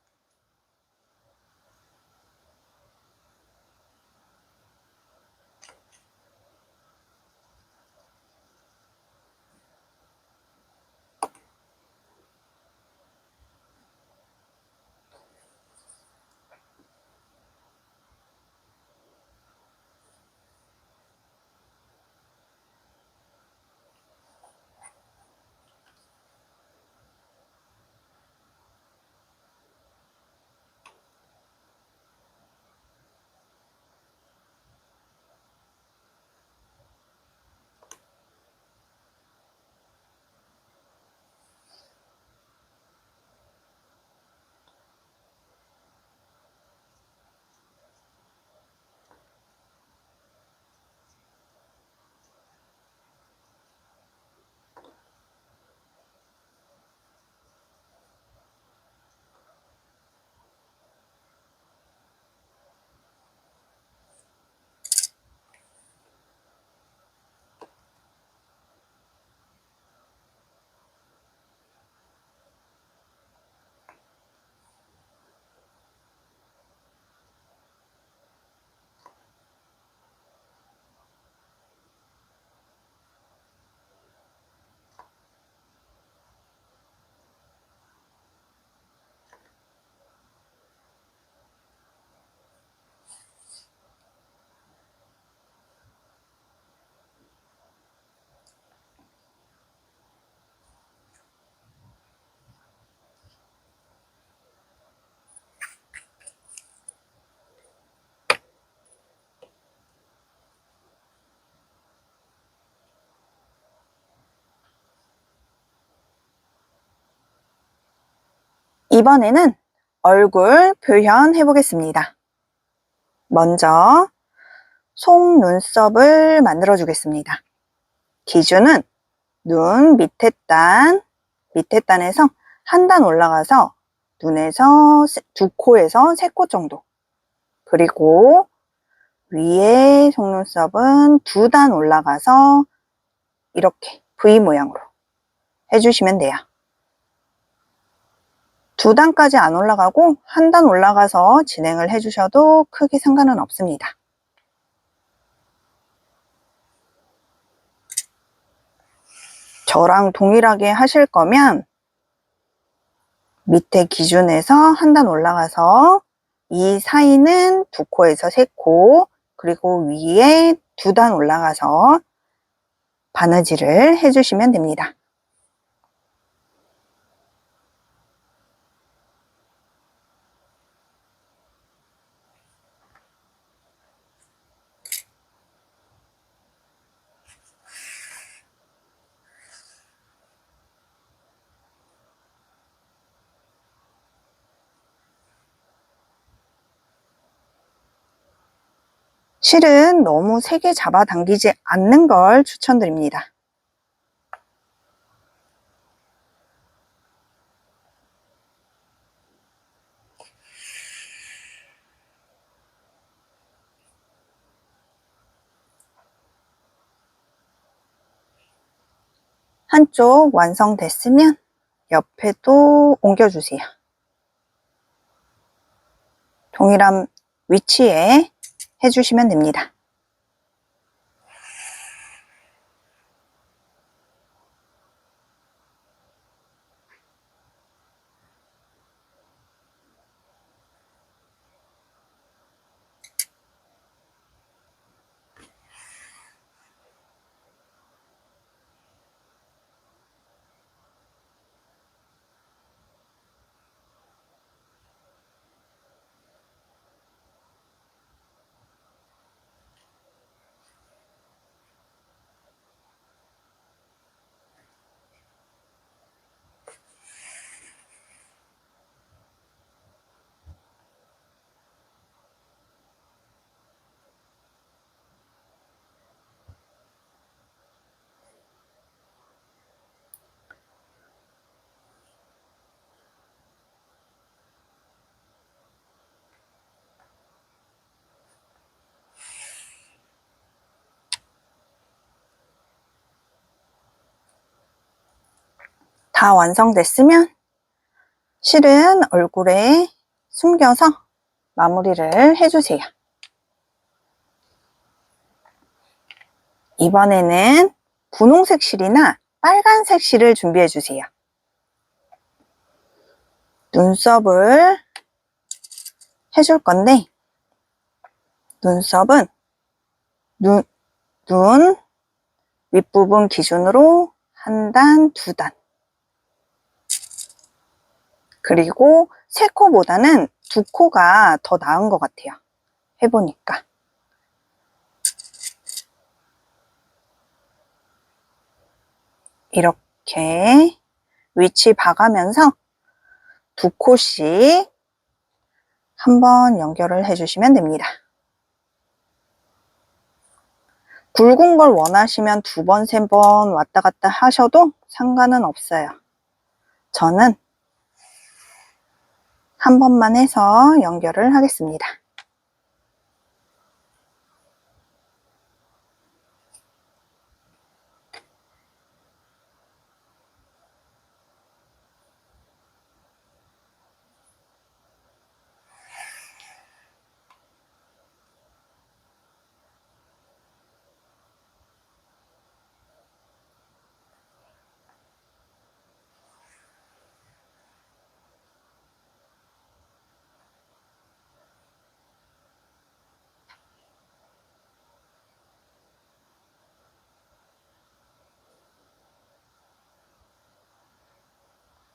이번에는 얼굴 표현해 보겠습니다. 먼저 속눈썹을 만들어 주겠습니다. 기준은 눈 밑에 단에서 한 단 올라가서 눈에서 두 코에서 세 코 정도, 그리고 위에 속눈썹은 두 단 올라가서 이렇게 V 모양으로 해주시면 돼요. 두 단까지 안 올라가고 한 단 올라가서 진행을 해주셔도 크게 상관은 없습니다. 저랑 동일하게 하실 거면 밑에 기준에서 한 단 올라가서 이 사이는 두 코에서 세 코, 그리고 위에 두 단 올라가서 바느질을 해주시면 됩니다. 실은 너무 세게 잡아당기지 않는 걸 추천드립니다. 한쪽 완성됐으면 옆에도 옮겨주세요. 동일한 위치에 해주시면 됩니다. 다 완성됐으면 실은 얼굴에 숨겨서 마무리를 해주세요. 이번에는 분홍색 실이나 빨간색 실을 준비해 주세요. 눈썹을 해줄 건데, 눈썹은 눈 윗부분 기준으로 한 단, 두 단, 그리고 세 코보다는 두 코가 더 나은 것 같아요. 해보니까. 이렇게 위치 봐가면서 두 코씩 한번 연결을 해주시면 됩니다. 굵은 걸 원하시면 두 번, 세 번 왔다 갔다 하셔도 상관은 없어요. 저는 한 번만 해서 연결을 하겠습니다.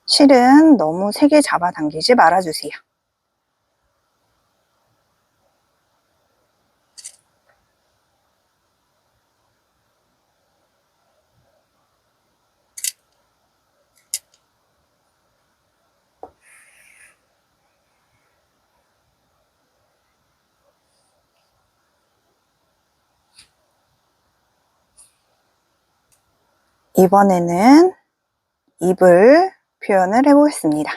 실은 너무 세게 잡아당기지 말아주세요. 이번에는 입을 표현을 해보겠습니다.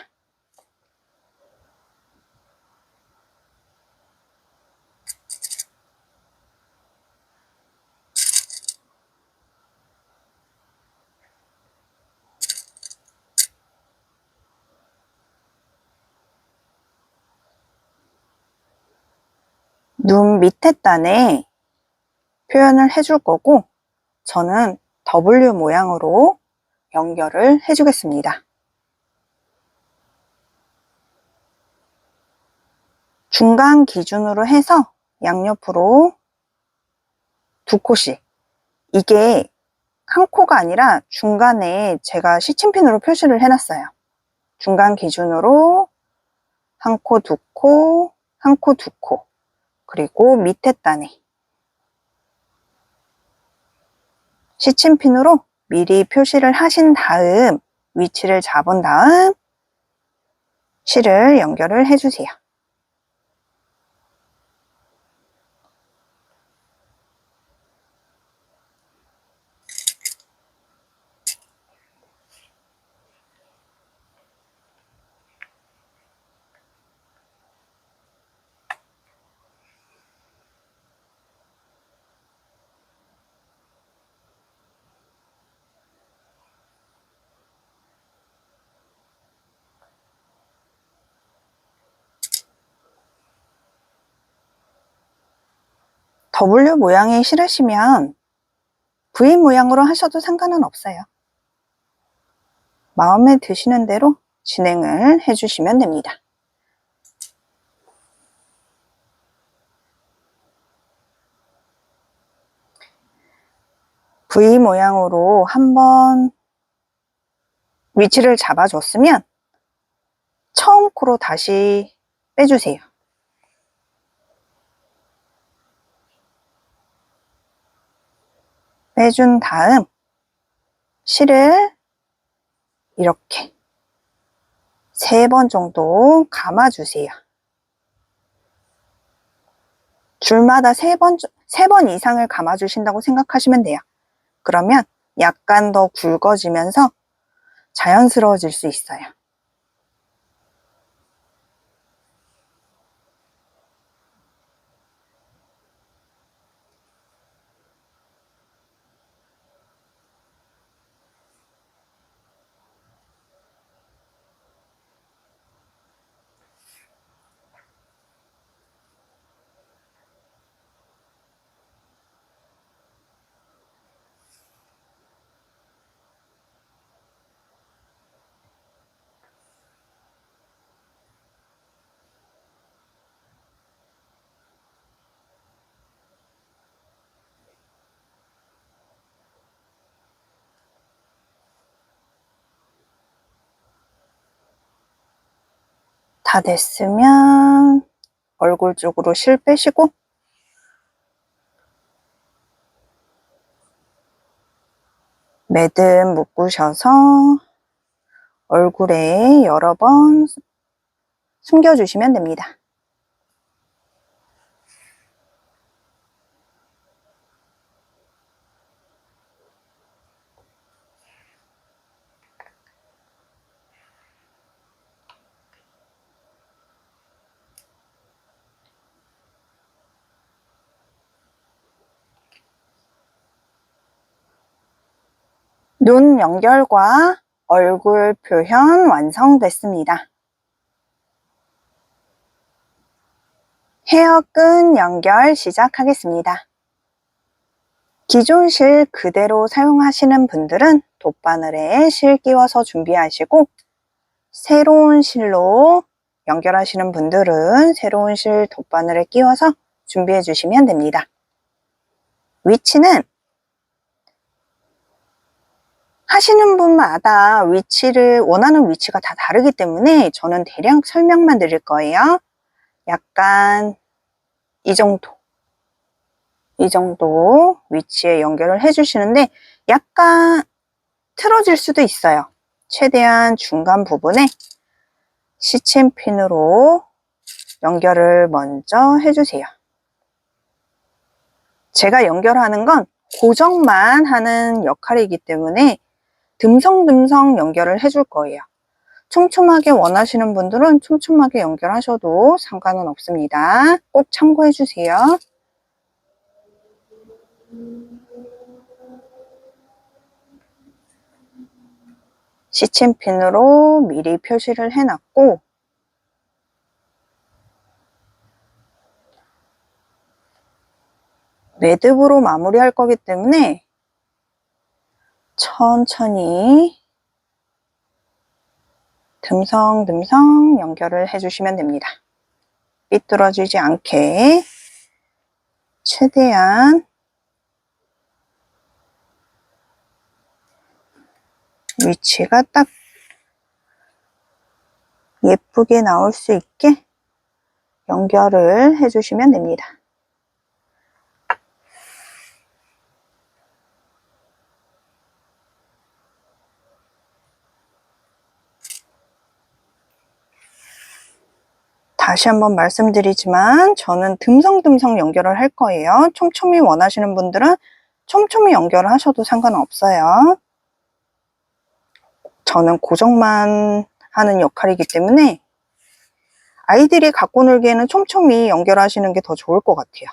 눈 밑에 단에 표현을 해줄 거고, 저는 W 모양으로 연결을 해주겠습니다. 중간 기준으로 해서 양옆으로 2코씩. 이게 한 코가 아니라 중간에 제가 시침핀으로 표시를 해놨어요. 중간 기준으로 1코, 2코, 1코, 2코. 그리고 밑에 단에 시침핀으로 미리 표시를 하신 다음 위치를 잡은 다음 실을 연결을 해주세요. W 모양이 싫으시면 V 모양으로 하셔도 상관은 없어요. 마음에 드시는 대로 진행을 해주시면 됩니다. V 모양으로 한번 위치를 잡아줬으면 처음 코로 다시 빼주세요. 빼준 다음 실을 이렇게 3번 정도 감아주세요. 줄마다 3번 이상을 감아주신다고 생각하시면 돼요. 그러면 약간 더 굵어지면서 자연스러워질 수 있어요. 다 됐으면 얼굴 쪽으로 실 빼시고 매듭 묶으셔서 얼굴에 여러 번 숨겨주시면 됩니다. 눈 연결과 얼굴 표현 완성됐습니다. 헤어끈 연결 시작하겠습니다. 기존 실 그대로 사용하시는 분들은 돗바늘에 실 끼워서 준비하시고, 새로운 실로 연결하시는 분들은 새로운 실 돗바늘에 끼워서 준비해 주시면 됩니다. 위치는 하시는 분마다 원하는 위치가 다 다르기 때문에 저는 대략 설명만 드릴 거예요. 약간 이 정도 위치에 연결을 해주시는데 약간 틀어질 수도 있어요. 최대한 중간 부분에 시침핀으로 연결을 먼저 해주세요. 제가 연결하는 건 고정만 하는 역할이기 때문에 듬성듬성 연결을 해줄 거예요. 촘촘하게 원하시는 분들은 촘촘하게 연결하셔도 상관은 없습니다. 꼭 참고해 주세요. 시침핀으로 미리 표시를 해놨고, 매듭으로 마무리할 거기 때문에 천천히 듬성듬성 연결을 해주시면 됩니다. 삐뚤어지지 않게 최대한 위치가 딱 예쁘게 나올 수 있게 연결을 해주시면 됩니다. 다시 한번 말씀드리지만 저는 듬성듬성 연결을 할 거예요. 촘촘히 원하시는 분들은 촘촘히 연결을 하셔도 상관없어요. 저는 고정만 하는 역할이기 때문에 아이들이 갖고 놀기에는 촘촘히 연결하시는 게 더 좋을 것 같아요.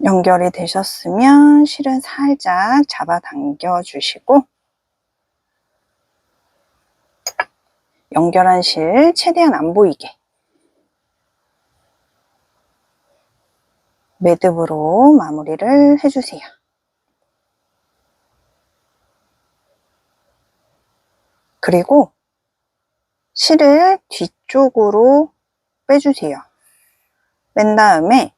연결이 되셨으면 실은 살짝 잡아당겨 주시고 연결한 실 최대한 안 보이게 매듭으로 마무리를 해주세요. 그리고 실을 뒤쪽으로 빼주세요. 뺀 다음에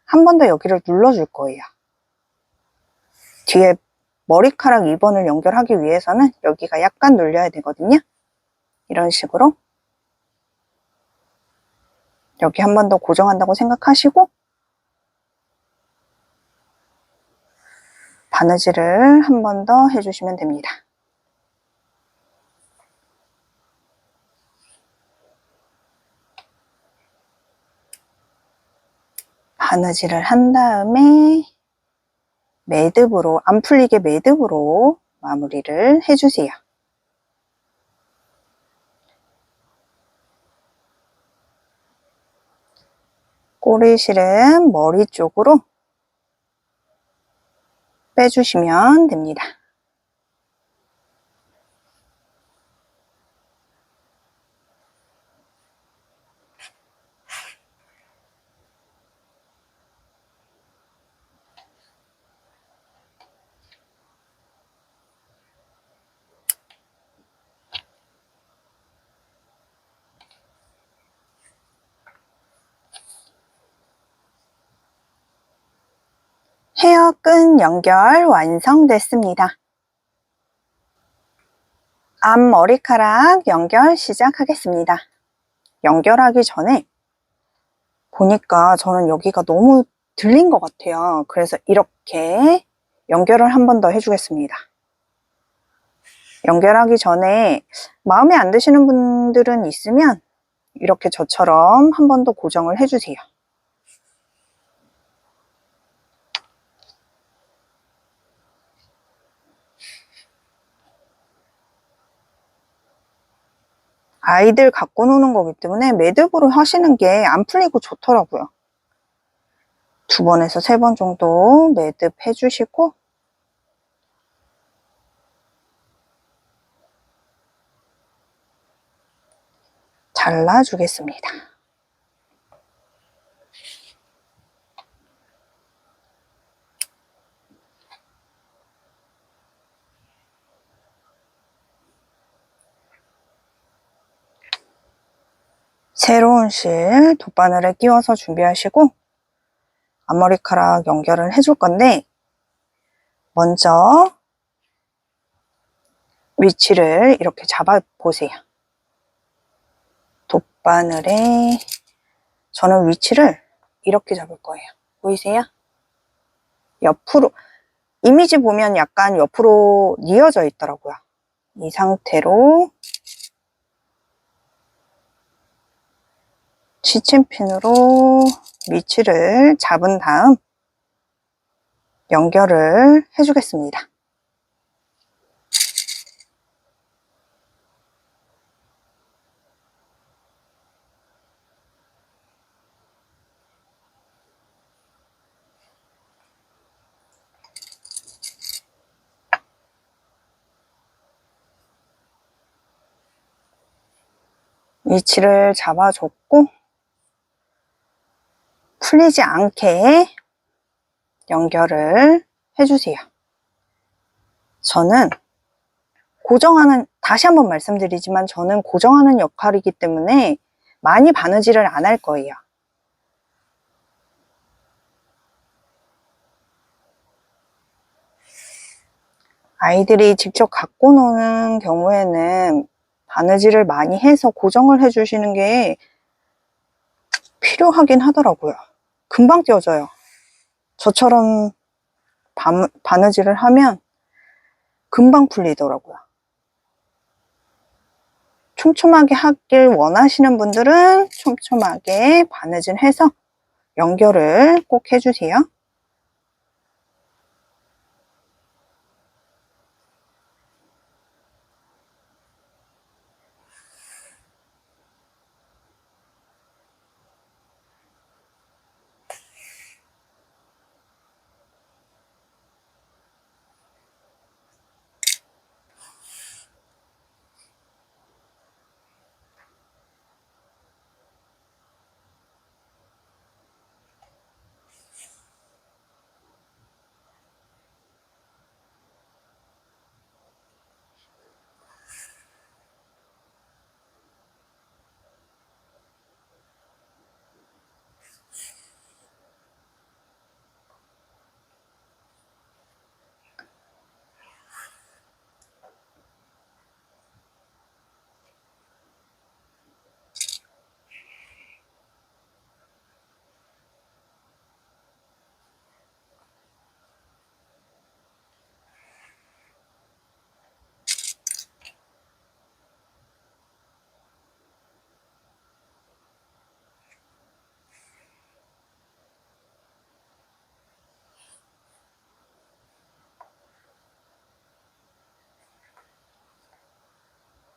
한 번 더 여기를 눌러줄 거예요. 뒤에 머리카락 2번을 연결하기 위해서는 여기가 약간 눌려야 되거든요. 이런 식으로 여기 한 번 더 고정한다고 생각하시고 바느질을 한 번 더 해주시면 됩니다. 바느질을 한 다음에 매듭으로, 안 풀리게 매듭으로 마무리를 해주세요. 꼬리실은 머리 쪽으로 빼주시면 됩니다. 헤어끈 연결 완성됐습니다. 앞머리카락 연결 시작하겠습니다. 연결하기 전에 보니까 저는 여기가 너무 들린 것 같아요. 그래서 이렇게 연결을 한 번 더 해주겠습니다. 연결하기 전에 마음에 안 드시는 분들은 있으면 이렇게 저처럼 한 번 더 고정을 해주세요. 아이들 갖고 노는 거기 때문에 매듭으로 하시는 게 안 풀리고 좋더라고요. 2번에서 3번 정도 매듭 해주시고 잘라주겠습니다. 새로운 실 돗바늘에 끼워서 준비하시고 앞머리카락 연결을 해줄 건데 먼저 위치를 이렇게 잡아 보세요. 돗바늘에 저는 위치를 이렇게 잡을 거예요. 보이세요? 옆으로 이미지 보면 약간 옆으로 뉘어져 있더라고요. 이 상태로 시침핀으로 위치를 잡은 다음 연결을 해주겠습니다. 위치를 잡아줬고 풀리지 않게 연결을 해주세요. 저는 고정하는, 다시 한번 말씀드리지만 저는 고정하는 역할이기 때문에 많이 바느질을 안 할 거예요. 아이들이 직접 갖고 노는 경우에는 바느질을 많이 해서 고정을 해주시는 게 필요하긴 하더라고요. 금방 떼어져요. 저처럼 바느질을 하면 금방 풀리더라고요. 촘촘하게 하길 원하시는 분들은 촘촘하게 바느질해서 연결을 꼭 해주세요.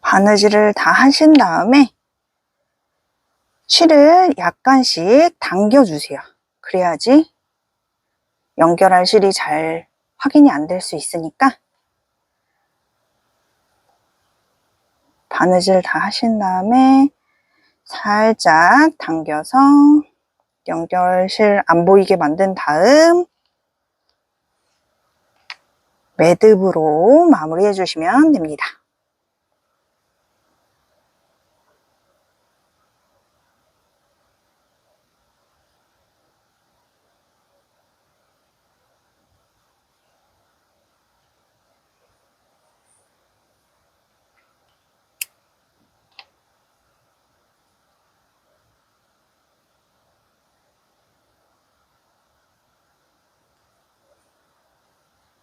바느질을 다 하신 다음에 실을 약간씩 당겨주세요. 그래야지 연결할 실이 잘 확인이 안 될 수 있으니까 바느질 다 하신 다음에 살짝 당겨서 연결실 안 보이게 만든 다음 매듭으로 마무리해 주시면 됩니다.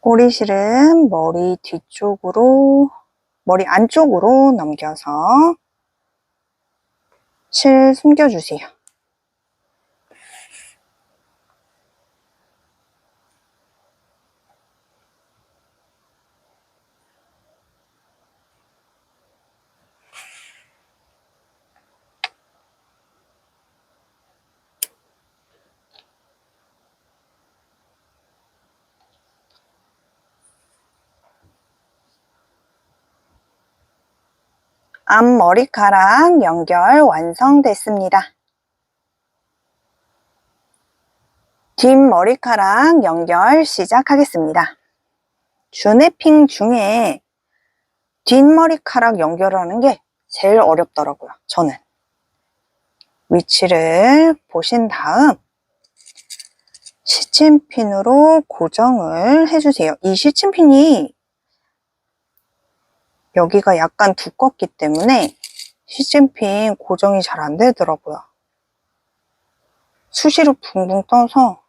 꼬리실은 머리 안쪽으로 넘겨서 실 숨겨주세요. 앞머리카락 연결 완성됐습니다. 뒷머리카락 연결 시작하겠습니다. 주내핑 중에 뒷머리카락 연결하는 게 제일 어렵더라고요, 저는. 위치를 보신 다음 시침핀으로 고정을 해주세요. 이 시침핀이 여기가 약간 두껍기 때문에 시침핀 고정이 잘 안 되더라고요. 수시로 붕붕 떠서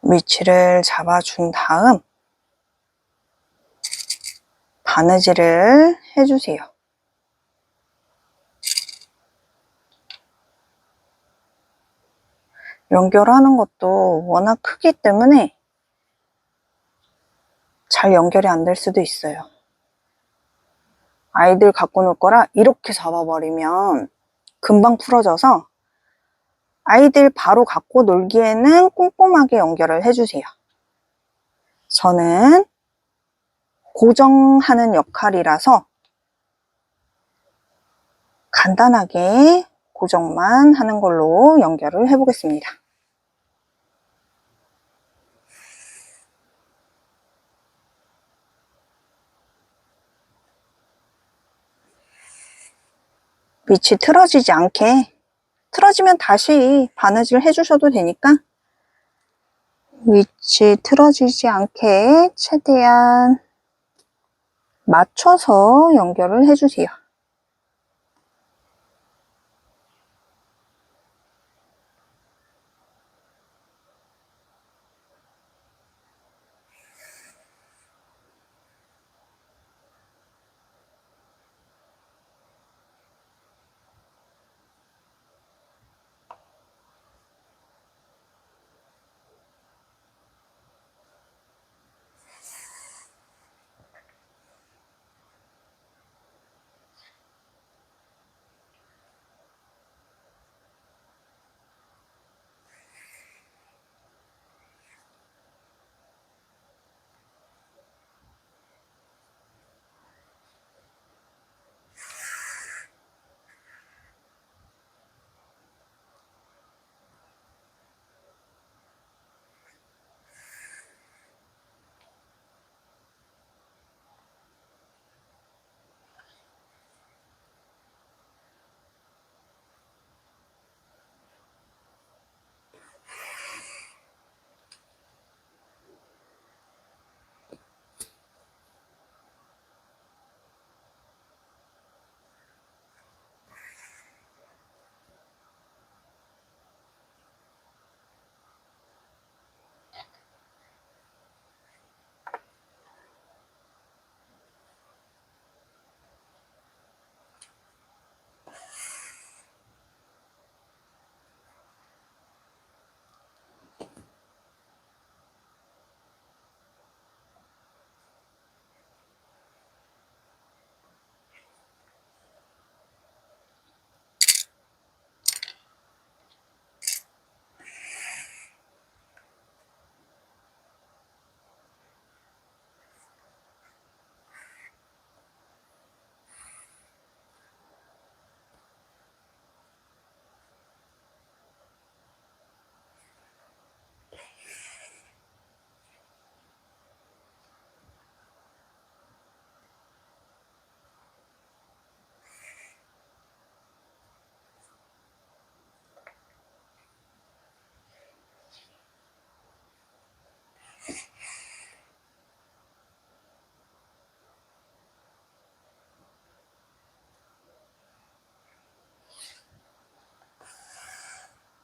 위치를 잡아준 다음 바느질을 해주세요. 연결하는 것도 워낙 크기 때문에 잘 연결이 안 될 수도 있어요. 아이들 갖고 놀 거라 이렇게 잡아버리면 금방 풀어져서 아이들 바로 갖고 놀기에는 꼼꼼하게 연결을 해주세요. 저는 고정하는 역할이라서 간단하게 고정만 하는 걸로 연결을 해보겠습니다. 밑이 틀어지지 않게, 틀어지면 다시 바느질 해주셔도 되니까 위치 틀어지지 않게 최대한 맞춰서 연결을 해주세요.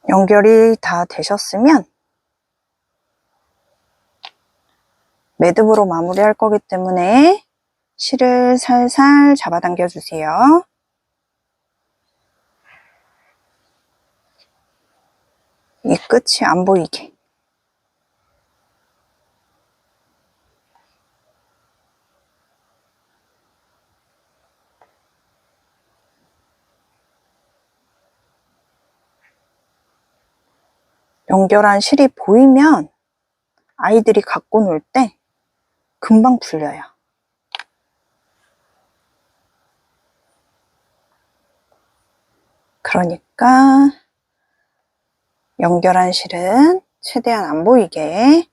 연결이 다 되셨으면 매듭으로 마무리할 거기 때문에 실을 살살 잡아당겨 주세요. 이 끝이 안 보이게. 연결한 실이 보이면 아이들이 갖고 놀 때 금방 풀려요. 그러니까 연결한 실은 최대한 안 보이게,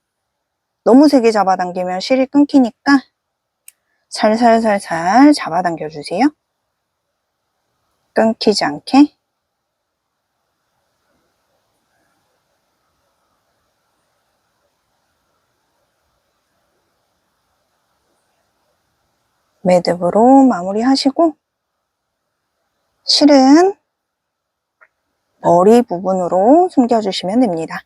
너무 세게 잡아당기면 실이 끊기니까 살살살살 잡아당겨 주세요. 끊기지 않게. 매듭으로 마무리하시고, 실은 머리 부분으로 숨겨주시면 됩니다.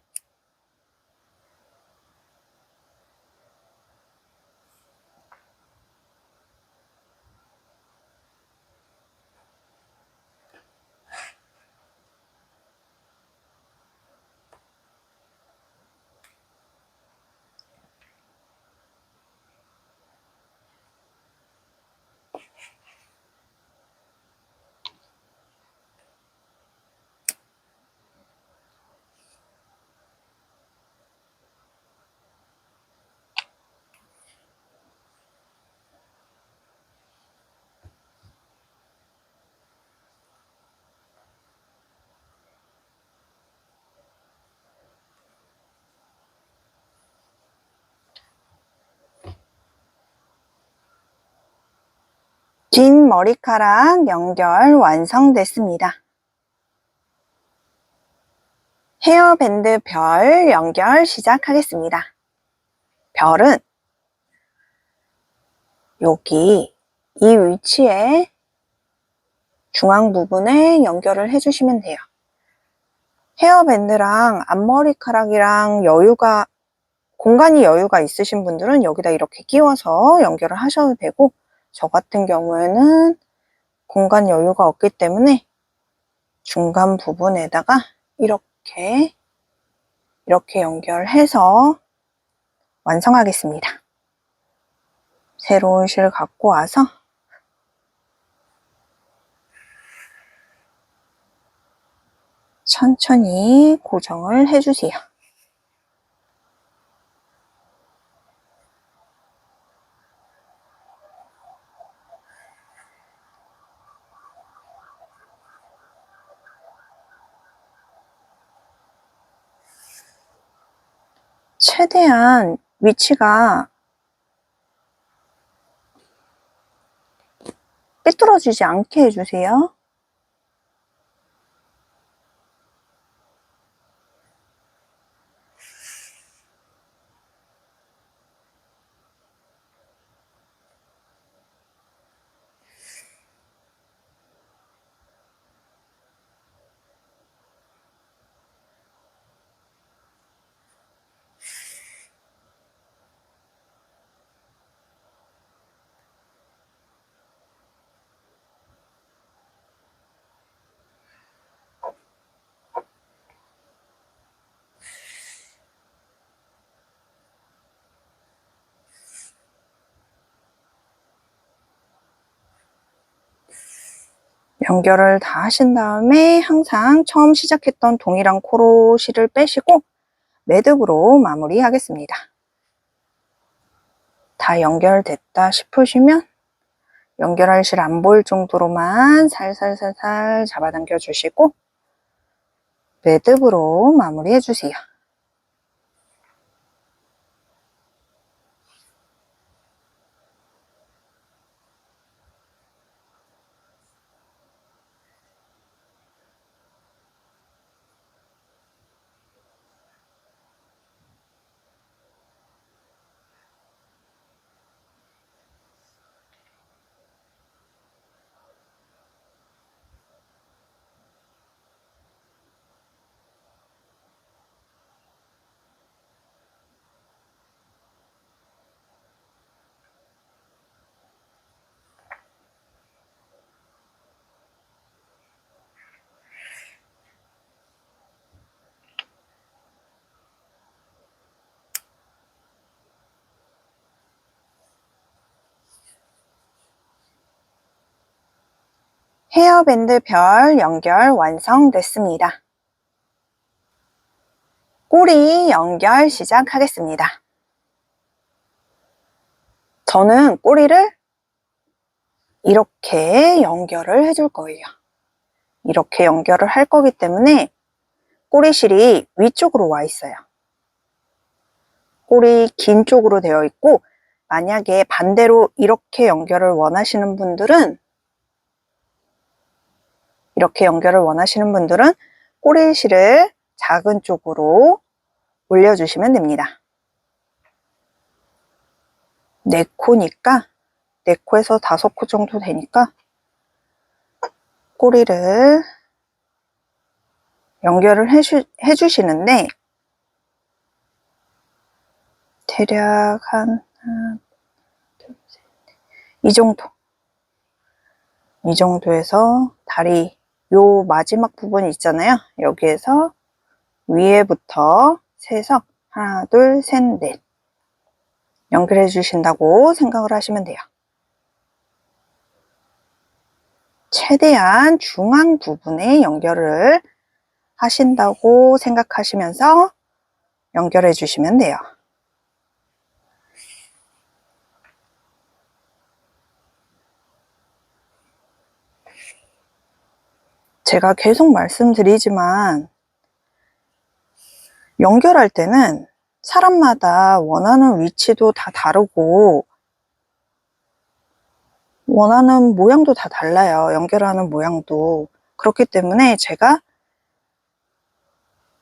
긴 머리카락 연결 완성됐습니다. 헤어밴드 별 연결 시작하겠습니다. 별은 여기 이 위치에 중앙 부분에 연결을 해주시면 돼요. 헤어밴드랑 앞머리카락이랑 공간이 여유가 있으신 분들은 여기다 이렇게 끼워서 연결을 하셔도 되고, 저 같은 경우에는 공간 여유가 없기 때문에 중간 부분에다가 이렇게 연결해서 완성하겠습니다. 새로운 실 갖고 와서 천천히 고정을 해주세요. 최대한 위치가 삐뚤어지지 않게 해주세요. 연결을 다 하신 다음에 항상 처음 시작했던 동일한 코로 실을 빼시고 매듭으로 마무리하겠습니다. 다 연결됐다 싶으시면 연결할 실 안 보일 정도로만 살살살살 잡아당겨 주시고 매듭으로 마무리해 주세요. 헤어밴드 별 연결 완성됐습니다. 꼬리 연결 시작하겠습니다. 저는 꼬리를 이렇게 연결을 해줄 거예요. 이렇게 연결을 할 거기 때문에 꼬리실이 위쪽으로 와 있어요. 꼬리 긴 쪽으로 되어 있고, 만약에 반대로 이렇게 연결을 원하시는 분들은 꼬리실을 작은 쪽으로 올려주시면 됩니다. 4코니까 4코에서 5코 정도 되니까 꼬리를 연결을 해주시는데, 대략 한 하나, 둘, 셋, 이 정도에서 다리 요 마지막 부분 있잖아요. 여기에서 위에부터 세서 하나, 둘, 셋, 넷 연결해 주신다고 생각을 하시면 돼요. 최대한 중앙 부분에 연결을 하신다고 생각하시면서 연결해 주시면 돼요. 제가 계속 말씀드리지만 연결할 때는 사람마다 원하는 위치도 다 다르고 원하는 모양도 다 달라요. 연결하는 모양도. 그렇기 때문에 제가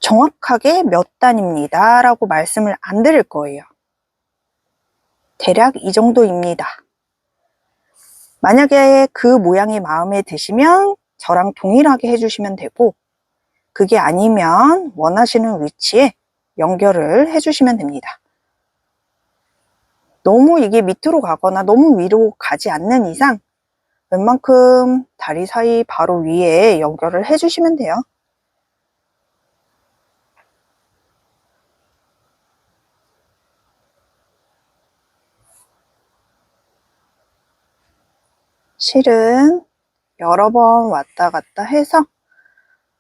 정확하게 몇 단입니다 라고 말씀을 안 드릴 거예요. 대략 이 정도입니다. 만약에 그 모양이 마음에 드시면 저랑 동일하게 해주시면 되고, 그게 아니면 원하시는 위치에 연결을 해주시면 됩니다. 너무 이게 밑으로 가거나 너무 위로 가지 않는 이상 웬만큼 다리 사이 바로 위에 연결을 해주시면 돼요. 실은 여러 번 왔다 갔다 해서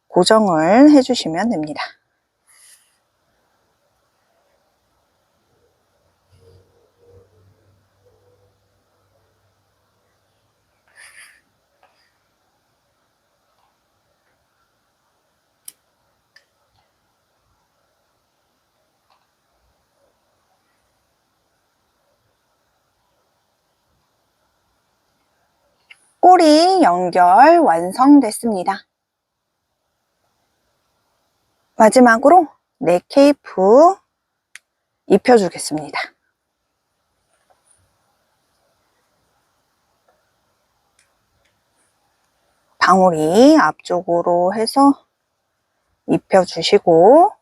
고정을 해주시면 됩니다. 꼬리 연결 완성됐습니다. 마지막으로 넥 케이프 입혀주겠습니다. 방울이 앞쪽으로 해서 입혀주시고,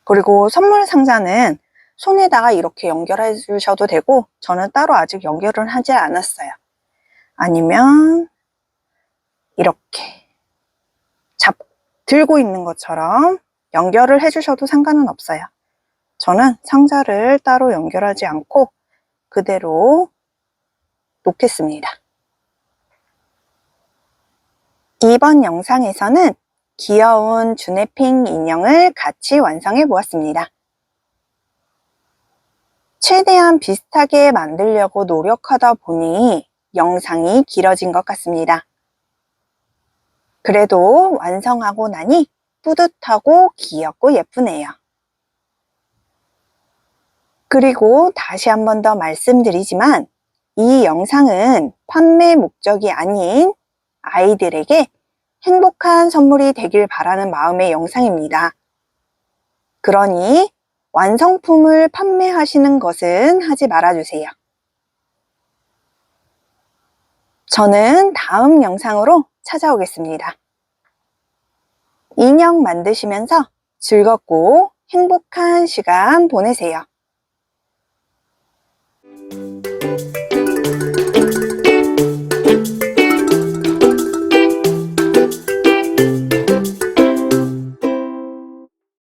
그리고 선물 상자는 손에다가 이렇게 연결해 주셔도 되고, 저는 따로 아직 연결은 하지 않았어요. 아니면 이렇게 들고 있는 것처럼 연결을 해 주셔도 상관은 없어요. 저는 상자를 따로 연결하지 않고 그대로 놓겠습니다. 이번 영상에서는 귀여운 주네핑 인형을 같이 완성해 보았습니다. 최대한 비슷하게 만들려고 노력하다 보니 영상이 길어진 것 같습니다. 그래도 완성하고 나니 뿌듯하고 귀엽고 예쁘네요. 그리고 다시 한 번 더 말씀드리지만 이 영상은 판매 목적이 아닌 아이들에게 행복한 선물이 되길 바라는 마음의 영상입니다. 그러니 완성품을 판매하시는 것은 하지 말아주세요. 저는 다음 영상으로 찾아오겠습니다. 인형 만드시면서 즐겁고 행복한 시간 보내세요.